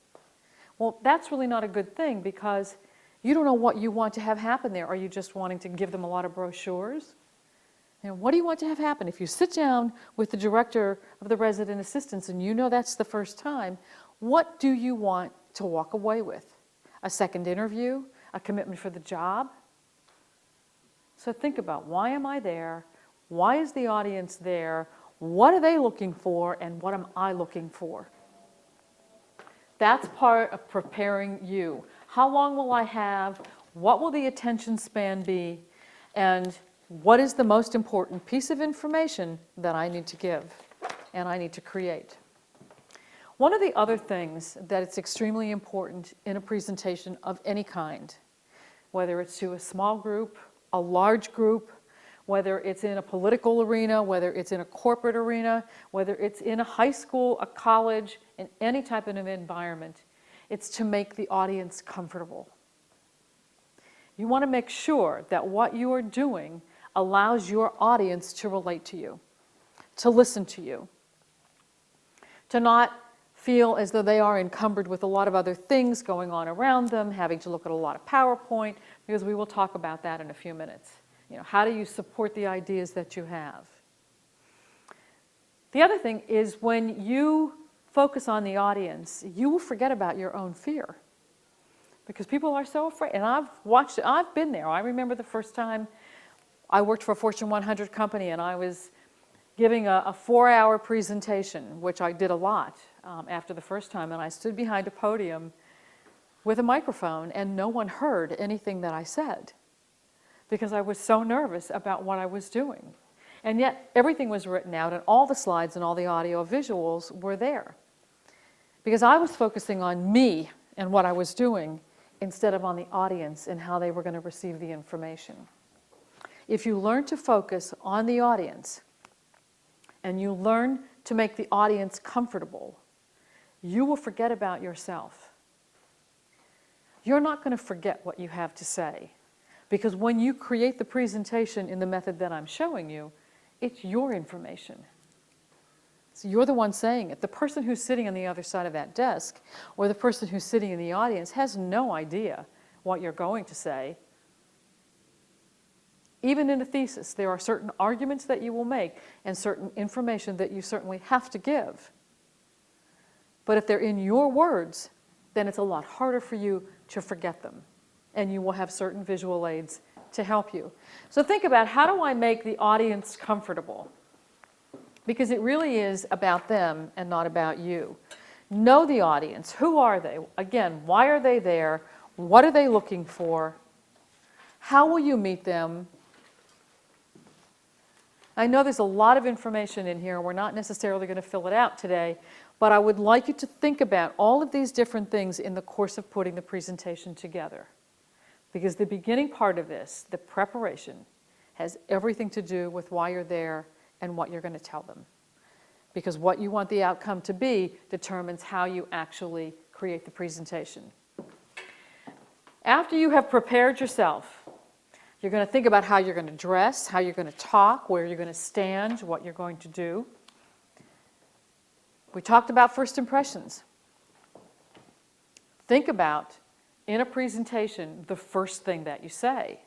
Well, that's really not a good thing because you don't know what you want to have happen there. Are you just wanting to give them a lot of brochures? You know, what do you want to have happen? If you sit down with the director of the resident assistants and you know that's the first time, what do you want to walk away with? A second interview? A commitment for the job? So think about, why am I there? Why is the audience there? What are they looking for, and what am I looking for? That's part of preparing you. How long will I have? What will the attention span be? And what is the most important piece of information that I need to give and I need to create? One of the other things that it's extremely important in a presentation of any kind, whether it's to a small group, a large group, whether it's in a political arena, whether it's in a corporate arena, whether it's in a high school, a college, in any type of environment, it's to make the audience comfortable. You want to make sure that what you are doing allows your audience to relate to you, to listen to you, to not feel as though they are encumbered with a lot of other things going on around them, having to look at a lot of PowerPoint, because we will talk about that in a few minutes. You know, how do you support the ideas that you have? The other thing is when you focus on the audience, you will forget about your own fear. Because people are so afraid. And I've been there. I remember the first time I worked for a Fortune 100 company and I was giving a 4-hour presentation, which I did a lot after the first time. And I stood behind a podium with a microphone and no one heard anything that I said, because I was so nervous about what I was doing. And yet everything was written out and all the slides and all the audio visuals were there. Because I was focusing on me and what I was doing instead of on the audience and how they were going to receive the information. If you learn to focus on the audience and you learn to make the audience comfortable, you will forget about yourself. You're not going to forget what you have to say, because when you create the presentation in the method that I'm showing you, it's your information. So you're the one saying it. The person who's sitting on the other side of that desk or the person who's sitting in the audience has no idea what you're going to say. Even in a thesis, there are certain arguments that you will make and certain information that you certainly have to give. But if they're in your words, then it's a lot harder for you to forget them. And you will have certain visual aids to help you. So think about, how do I make the audience comfortable? Because it really is about them and not about you. Know the audience. Who are they? Again, why are they there? What are they looking for? How will you meet them? I know there's a lot of information in here. We're not necessarily going to fill it out today, but I would like you to think about all of these different things in the course of putting the presentation together. Because the beginning part of this, the preparation, has everything to do with why you're there and what you're going to tell them. Because what you want the outcome to be determines how you actually create the presentation. After you have prepared yourself, you're going to think about how you're going to dress, how you're going to talk, where you're going to stand, what you're going to do. We talked about first impressions. Think about, in a presentation, the first thing that you say.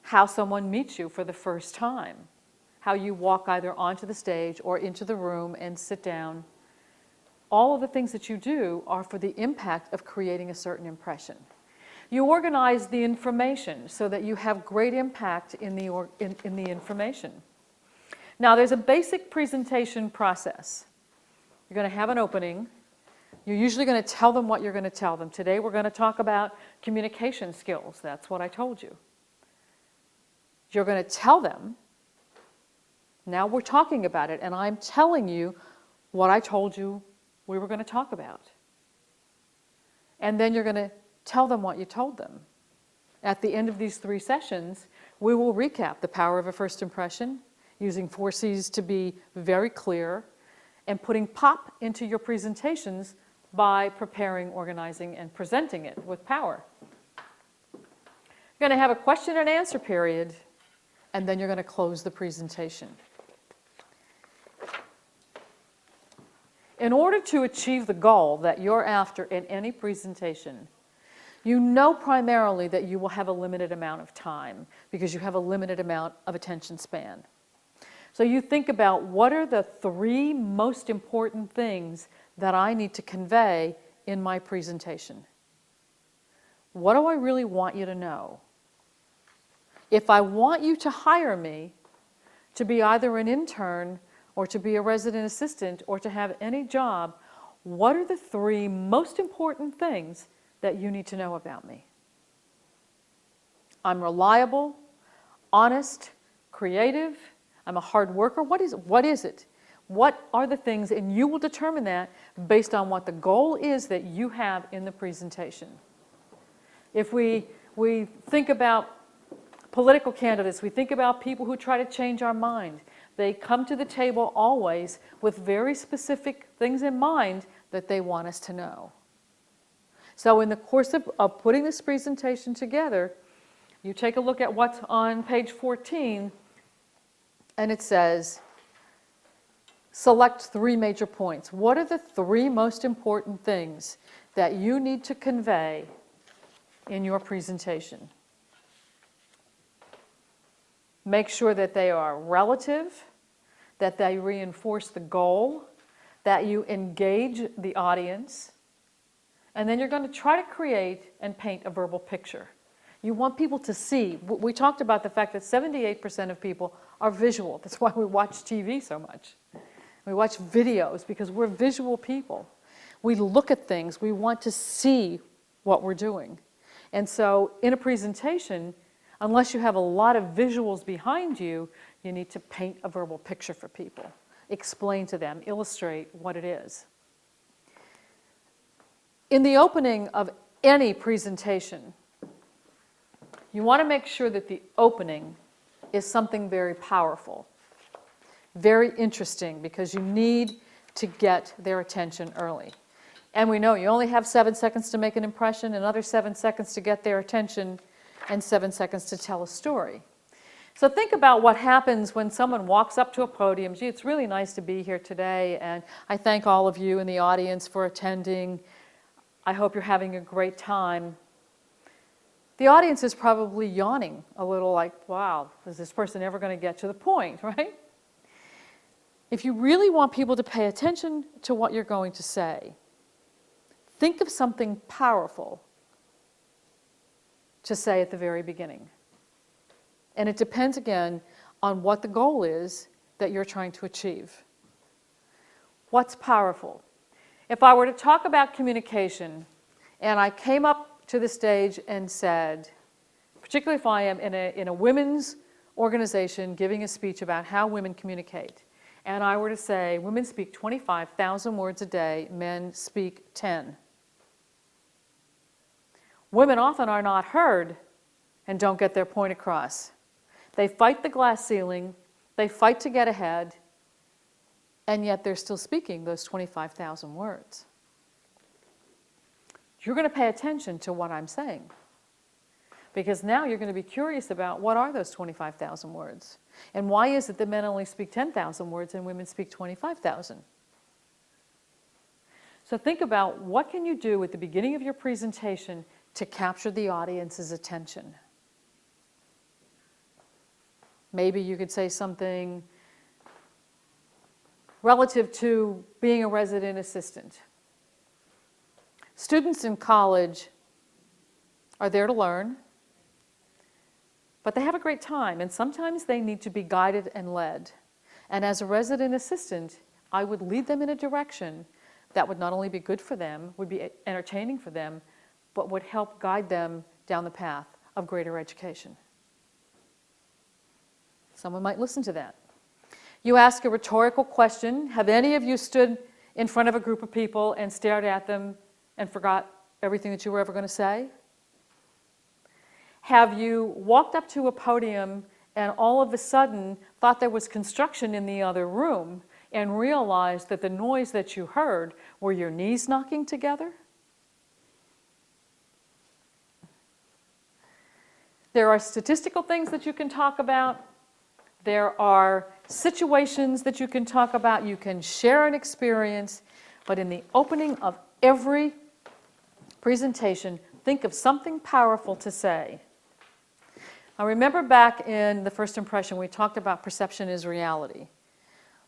How someone meets you for the first time. How you walk either onto the stage or into the room and sit down. All of the things that you do are for the impact of creating a certain impression. You organize the information so that you have great impact in the information. Now, there's a basic presentation process. You're going to have an opening. You're usually going to tell them what you're going to tell them. Today, we're going to talk about communication skills. That's what I told you. You're going to tell them. Now we're talking about it, and I'm telling you what I told you we were going to talk about. And then you're going to tell them what you told them. At the end of these 3 sessions, we will recap the power of a first impression, using 4 C's to be very clear, and putting pop into your presentations by preparing, organizing, and presenting it with power. You're going to have a question and answer period, and then you're going to close the presentation. In order to achieve the goal that you're after in any presentation, you know primarily that you will have a limited amount of time because you have a limited amount of attention span. So you think about, what are the 3 most important things that I need to convey in my presentation? What do I really want you to know? If I want you to hire me to be either an intern or to be a resident assistant or to have any job, what are the 3 most important things that you need to know about me? I'm reliable, honest, creative, I'm a hard worker. What is it? What are the things? And you will determine that based on what the goal is that you have in the presentation. If we think about political candidates, we think about people who try to change our mind. They come to the table always with very specific things in mind that they want us to know. So in the course of putting this presentation together, you take a look at what's on page 14, and it says, select 3 major points. What are the 3 most important things that you need to convey in your presentation? Make sure that they are relative, that they reinforce the goal, that you engage the audience, and then you're going to try to create and paint a verbal picture. You want people to see. We talked about the fact that 78% of people are visual. That's why we watch TV so much. We watch videos because we're visual people. We look at things. We want to see what we're doing. And so in a presentation, unless you have a lot of visuals behind you, you need to paint a verbal picture for people. Explain to them, illustrate what it is. In the opening of any presentation, you want to make sure that the opening is something very powerful, very interesting, because you need to get their attention early. And we know you only have 7 seconds to make an impression, another 7 seconds to get their attention, and 7 seconds to tell a story. So think about what happens when someone walks up to a podium. Gee, it's really nice to be here today, and I thank all of you in the audience for attending. I hope you're having a great time. The audience is probably yawning a little like, wow, is this person ever going to get to the point, right? If you really want people to pay attention to what you're going to say, think of something powerful to say at the very beginning. And it depends, again, on what the goal is that you're trying to achieve. What's powerful? If I were to talk about communication, and I came up to the stage and said, particularly if I am in a women's organization giving a speech about how women communicate, and I were to say, women speak 25,000 words a day, men speak 10. Women often are not heard and don't get their point across. They fight the glass ceiling, they fight to get ahead, and yet they're still speaking those 25,000 words. You're going to pay attention to what I'm saying, because now you're going to be curious about what are those 25,000 words, and why is it that men only speak 10,000 words and women speak 25,000? So think about what can you do at the beginning of your presentation to capture the audience's attention. Maybe you could say something relative to being a resident assistant. Students in college are there to learn, but they have a great time, and sometimes they need to be guided and led. And as a resident assistant, I would lead them in a direction that would not only be good for them, would be entertaining for them, but would help guide them down the path of greater education. Someone might listen to that. You ask a rhetorical question. Have any of you stood in front of a group of people and stared at them and forgot everything that you were ever going to say? Have you walked up to a podium and all of a sudden thought there was construction in the other room and realized that the noise that you heard were your knees knocking together? There are statistical things that you can talk about. There are situations that you can talk about. You can share an experience. But in the opening of every presentation, think of something powerful to say. I remember back in the first impression, we talked about perception is reality.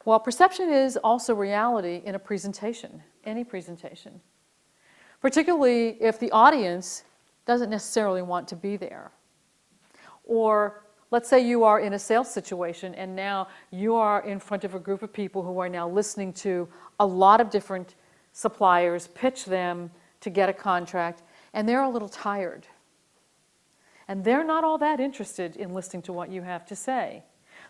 Well, perception is also reality in a presentation, any presentation, particularly if the audience doesn't necessarily want to be there. Or let's say you are in a sales situation and now you are in front of a group of people who are now listening to a lot of different suppliers pitch them to get a contract, and they're a little tired. And they're not all that interested in listening to what you have to say.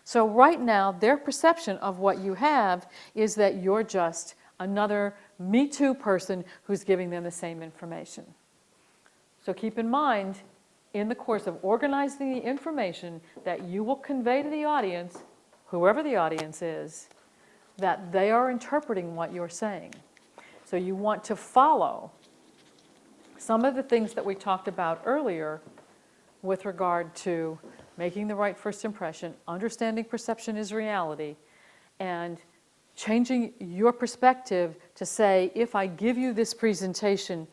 So right now, their perception of what you have is that you're just another Me Too person who's giving them the same information. So keep in mind, in the course of organizing the information that you will convey to the audience, whoever the audience is, that they are interpreting what you're saying. So you want to follow some of the things that we talked about earlier with regard to making the right first impression, understanding perception is reality, and changing your perspective to say, if I give you this presentation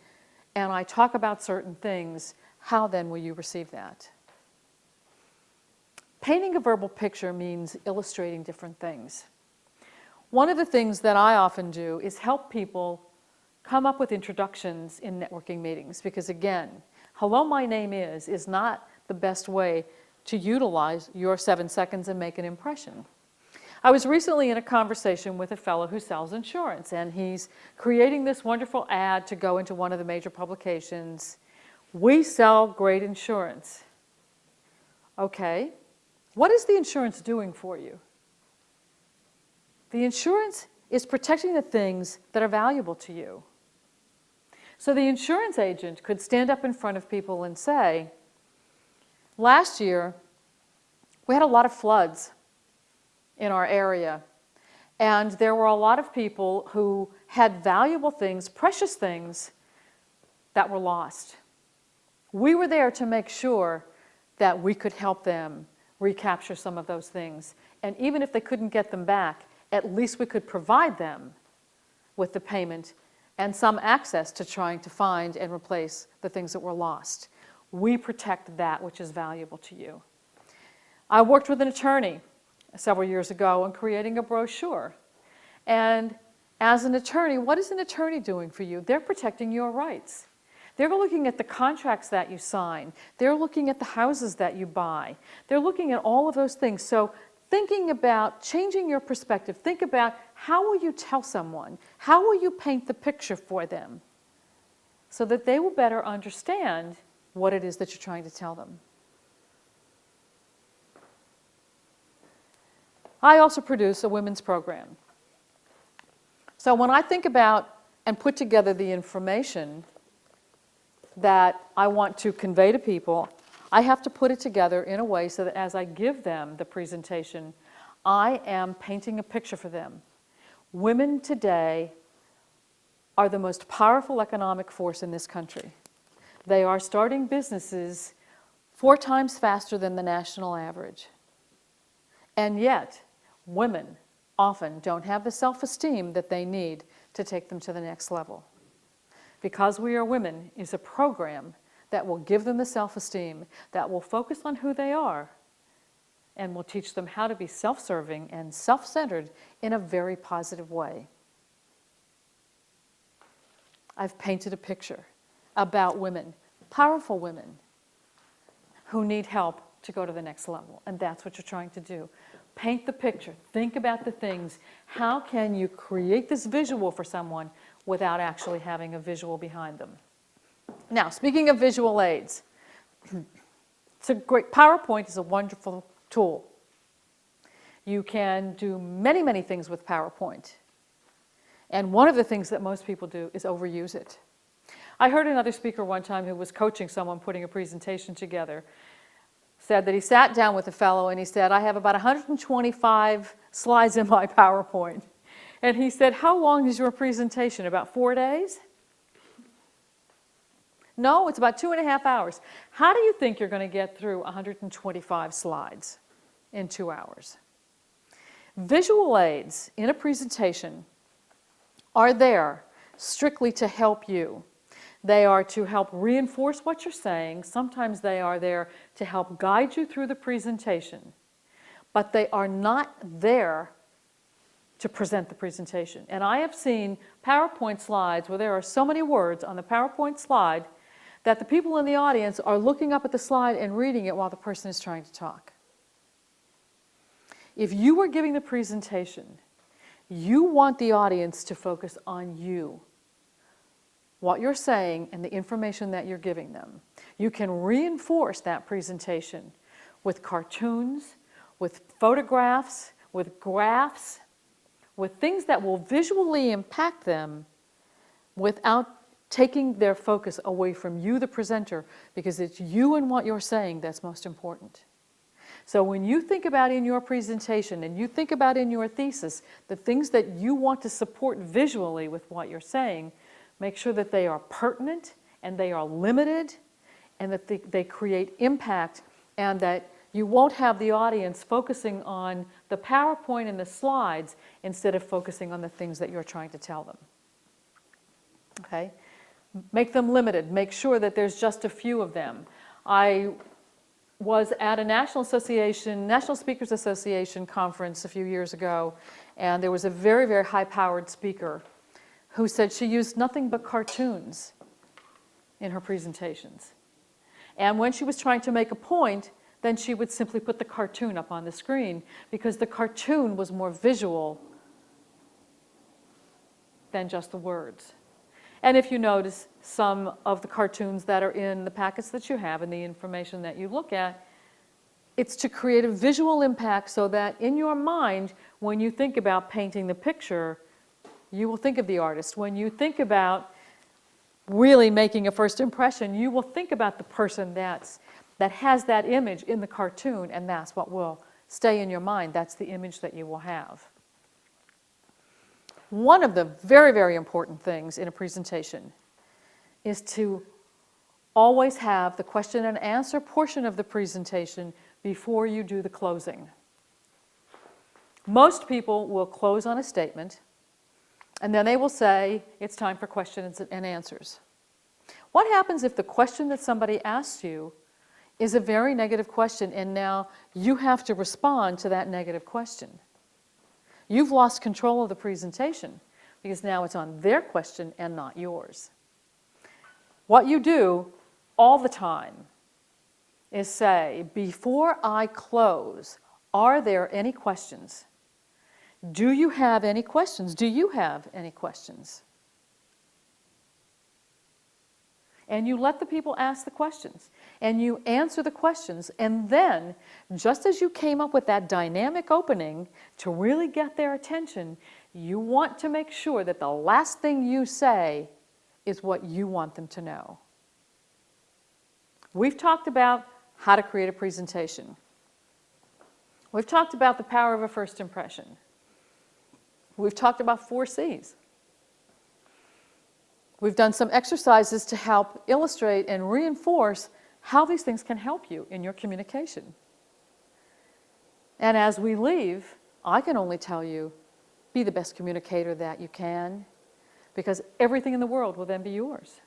and I talk about certain things, how then will you receive that? Painting a verbal picture means illustrating different things. One of the things that I often do is help people come up with introductions in networking meetings, because again, hello, my name is not the best way to utilize your 7 seconds and make an impression. I was recently in a conversation with a fellow who sells insurance, and he's creating this wonderful ad to go into one of the major publications. We sell great insurance. Okay, what is the insurance doing for you? The insurance is protecting the things that are valuable to you. So the insurance agent could stand up in front of people and say, last year, we had a lot of floods in our area, and there were a lot of people who had valuable things, precious things, that were lost. We were there to make sure that we could help them recapture some of those things. And even if they couldn't get them back, at least we could provide them with the payment and some access to trying to find and replace the things that were lost. We protect that which is valuable to you. I worked with an attorney several years ago on creating a brochure. And as an attorney, what is an attorney doing for you? They're protecting your rights. They're looking at the contracts that you sign. They're looking at the houses that you buy. They're looking at all of those things. So thinking about changing your perspective, think about how will you tell someone? How will you paint the picture for them so that they will better understand what it is that you're trying to tell them? I also produce a women's program. So when I think about and put together the information that I want to convey to people, I have to put it together in a way so that as I give them the presentation, I am painting a picture for them. Women today are the most powerful economic force in this country. They are starting businesses 4 times faster than the national average. And yet, women often don't have the self-esteem that they need to take them to the next level. Because We Are Women is a program that will give them the self-esteem, that will focus on who they are, and will teach them how to be self-serving and self-centered in a very positive way. I've painted a picture about women, powerful women, who need help to go to the next level, and that's what you're trying to do. Paint the picture. Think about the things. How can you create this visual for someone without actually having a visual behind them? Now, speaking of visual aids, it's a great, PowerPoint is a wonderful tool. You can do many, many things with PowerPoint. And one of the things that most people do is overuse it. I heard another speaker one time who was coaching someone putting a presentation together, said that he sat down with a fellow and he said, I have about 125 slides in my PowerPoint. And he said, how long is your presentation? About 4 days? No, it's about 2.5 hours. How do you think you're going to get through 125 slides in 2 hours? Visual aids in a presentation are there strictly to help you. They are to help reinforce what you're saying. Sometimes they are there to help guide you through the presentation. But they are not there to present the presentation. And I have seen PowerPoint slides where there are so many words on the PowerPoint slide that the people in the audience are looking up at the slide and reading it while the person is trying to talk. If you were giving the presentation, you want the audience to focus on you, what you're saying and the information that you're giving them. You can reinforce that presentation with cartoons, with photographs, with graphs, with things that will visually impact them without taking their focus away from you, the presenter, because it's you and what you're saying that's most important. So when you think about in your presentation and you think about in your thesis the things that you want to support visually with what you're saying, make sure that they are pertinent and they are limited and that they create impact, and that you won't have the audience focusing on the PowerPoint and the slides instead of focusing on the things that you're trying to tell them. Okay? Make them limited. Make sure that there's just a few of them. I was at a National Speakers Association conference a few years ago, and there was a very, very high-powered speaker who said she used nothing but cartoons in her presentations. And when she was trying to make a point, then she would simply put the cartoon up on the screen because the cartoon was more visual than just the words. And if you notice, some of the cartoons that are in the packets that you have and the information that you look at, it's to create a visual impact so that in your mind, when you think about painting the picture, you will think of the artist. When you think about really making a first impression, you will think about the person that has that image in the cartoon, and that's what will stay in your mind. That's the image that you will have. One of the very, very important things in a presentation is to always have the question and answer portion of the presentation before you do the closing. Most people will close on a statement, and then they will say, it's time for questions and answers. What happens if the question that somebody asks you is a very negative question, and now you have to respond to that negative question? You've lost control of the presentation because now it's on their question and not yours. What you do all the time is say, before I close, are there any questions? Do you have any questions? Do you have any questions? And you let the people ask the questions, and you answer the questions, and then, just as you came up with that dynamic opening to really get their attention, you want to make sure that the last thing you say is what you want them to know. We've talked about how to create a presentation. We've talked about the power of a first impression. We've talked about 4 C's. We've done some exercises to help illustrate and reinforce how these things can help you in your communication. And as we leave, I can only tell you, be the best communicator that you can, because everything in the world will then be yours.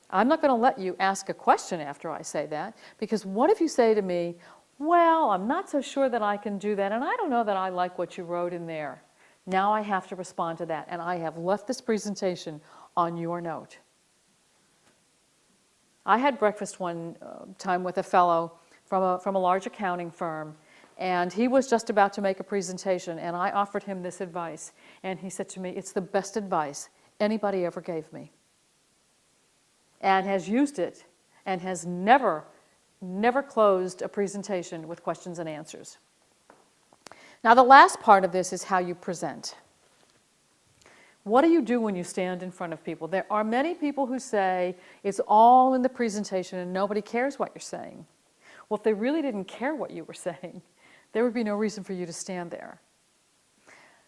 I'm not going to let you ask a question after I say that, because what if you say to me, well, I'm not so sure that I can do that, and I don't know that I like what you wrote in there. Now I have to respond to that, and I have left this presentation on your note. I had breakfast one time with a fellow from a large accounting firm, and he was just about to make a presentation, and I offered him this advice, and he said to me, it's the best advice anybody ever gave me, and has used it, and has never closed a presentation with questions and answers. Now, the last part of this is how you present. What do you do when you stand in front of people? There are many people who say it's all in the presentation and nobody cares what you're saying. Well, if they really didn't care what you were saying, there would be no reason for you to stand there.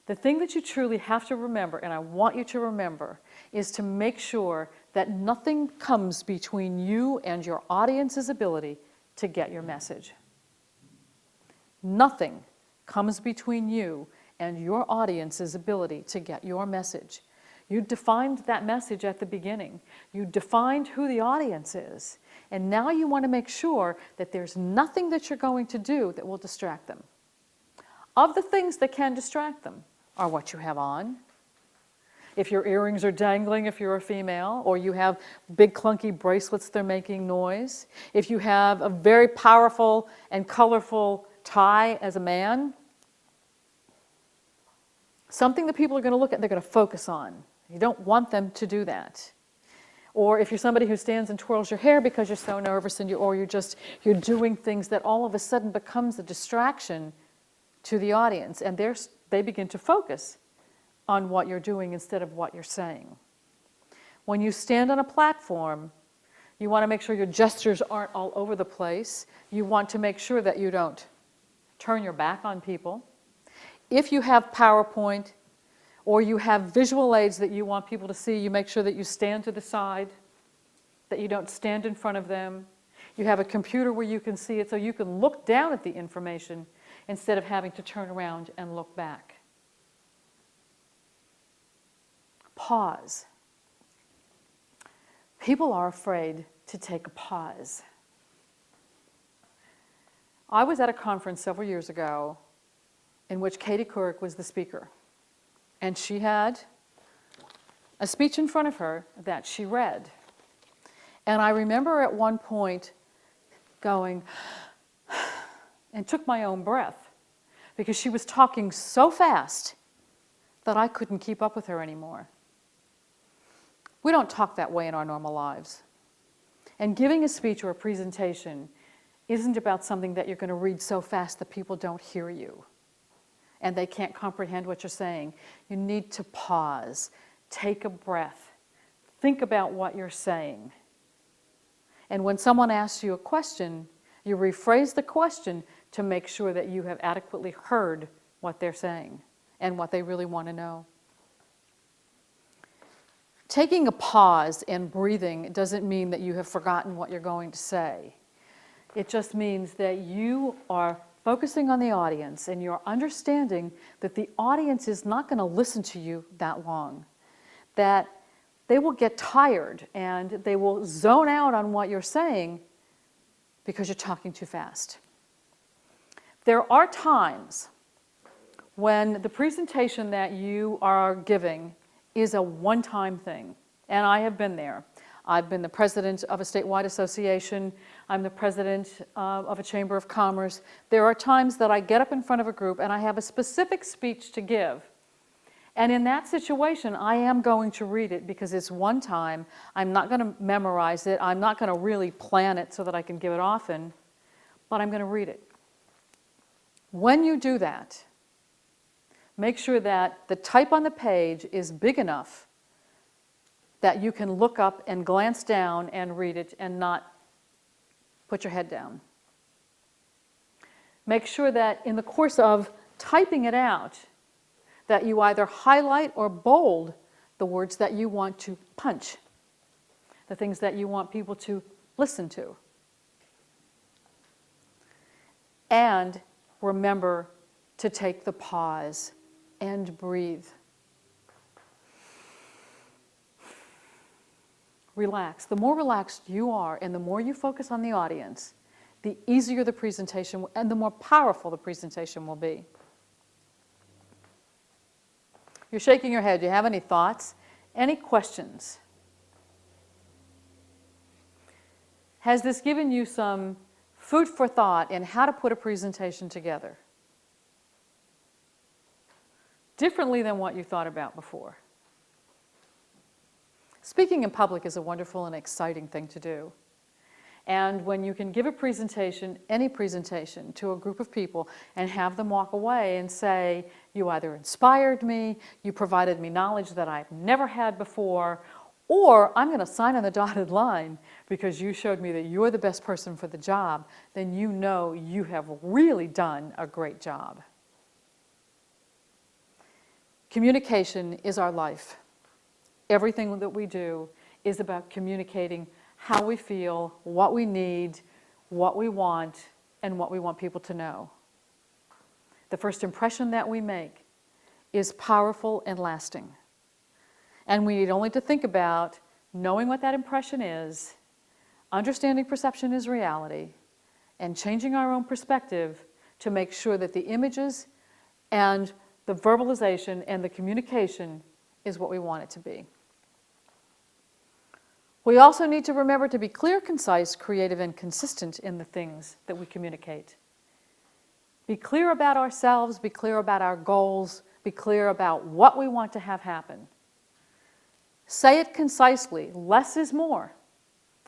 The thing that you truly have to remember, and I want you to remember, is to make sure that nothing comes between you and your audience's ability to get your message. Nothing comes between you and your audience's ability to get your message. You defined that message at the beginning. You defined who the audience is. And now you want to make sure that there's nothing that you're going to do that will distract them. Of the things that can distract them are what you have on. If your earrings are dangling, if you're a female, or you have big clunky bracelets that are making noise, if you have a very powerful and colorful tie as a man, something that people are going to look at, they're going to focus on. You don't want them to do that. Or if you're somebody who stands and twirls your hair because you're so nervous, and you're doing things that all of a sudden becomes a distraction to the audience, and they begin to focus on what you're doing instead of what you're saying. When you stand on a platform, you want to make sure your gestures aren't all over the place. You want to make sure that you don't turn your back on people. If you have PowerPoint or you have visual aids that you want people to see, you make sure that you stand to the side, that you don't stand in front of them. You have a computer where you can see it so you can look down at the information instead of having to turn around and look back. Pause. People are afraid to take a pause. I was at a conference several years ago in which Katie Couric was the speaker. And she had a speech in front of her that she read. And I remember at one point going and took my own breath because she was talking so fast that I couldn't keep up with her anymore. We don't talk that way in our normal lives. And giving a speech or a presentation isn't about something that you're going to read so fast that people don't hear you and they can't comprehend what you're saying. You need to pause. take a breath, think about what you're saying. And when someone asks you a question, you rephrase the question to make sure that you have adequately heard what they're saying and what they really want to know. Taking a pause and breathing doesn't mean that you have forgotten what you're going to say. It just means that you are focusing on the audience and you're understanding that the audience is not going to listen to you that long, that they will get tired and they will zone out on what you're saying because you're talking too fast. There are times when the presentation that you are giving is a one-time thing, and I have been there. I've been the president of a statewide association. I'm the president of a chamber of commerce. There are times that I get up in front of a group and I have a specific speech to give. And in that situation, I am going to read it because it's one time. I'm not going to memorize it. I'm not going to really plan it so that I can give it often, but I'm going to read it. When you do that, make sure that the type on the page is big enough that you can look up and glance down and read it and not put your head down. Make sure that in the course of typing it out, that you either highlight or bold the words that you want to punch, the things that you want people to listen to. And remember to take the pause and breathe. Relax. The more relaxed you are and the more you focus on the audience, the easier the presentation and the more powerful the presentation will be. You're shaking your head. Do you have any thoughts? Any questions? Has this given you some food for thought in how to put a presentation together? Differently than what you thought about before. Speaking in public is a wonderful and exciting thing to do. And when you can give a presentation, any presentation, to a group of people and have them walk away and say, you either inspired me, you provided me knowledge that I've never had before, or I'm going to sign on the dotted line because you showed me that you're the best person for the job, then you know you have really done a great job. Communication is our life. Everything that we do is about communicating how we feel, what we need, what we want, and what we want people to know. The first impression that we make is powerful and lasting. And we need only to think about knowing what that impression is, understanding perception is reality, and changing our own perspective to make sure that the images and the verbalization and the communication is what we want it to be. We also need to remember to be clear, concise, creative, and consistent in the things that we communicate. Be clear about ourselves, be clear about our goals, be clear about what we want to have happen. Say it concisely. Less is more.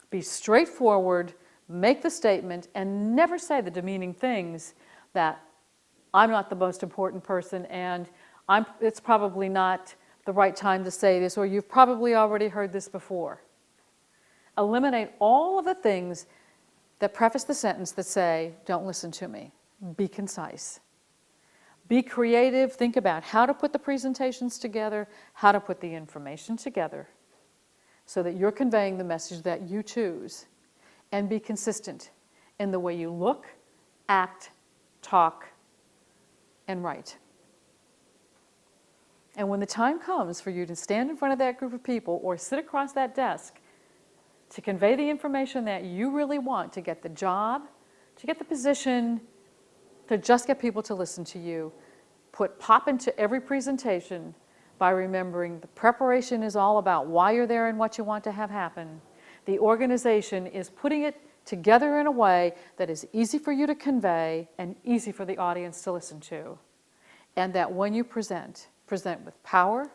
Be straightforward, make the statement, and never say the demeaning things that I'm not the most important person and it's probably not the right time to say this, or you've probably already heard this before. Eliminate all of the things that preface the sentence that say, don't listen to me. Be concise. Be creative. Think about how to put the presentations together, how to put the information together so that you're conveying the message that you choose. And be consistent in the way you look, act, talk, and write. And when the time comes for you to stand in front of that group of people or sit across that desk to convey the information that you really want to get the job, to get the position, to just get people to listen to you, put pop into every presentation by remembering the preparation is all about why you're there and what you want to have happen. The organization is putting it together in a way that is easy for you to convey and easy for the audience to listen to. And that when you present with power,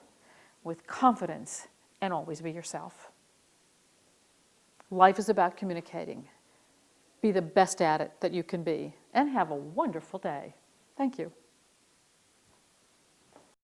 with confidence, and always be yourself. Life is about communicating. Be the best at it that you can be, and have a wonderful day. Thank you.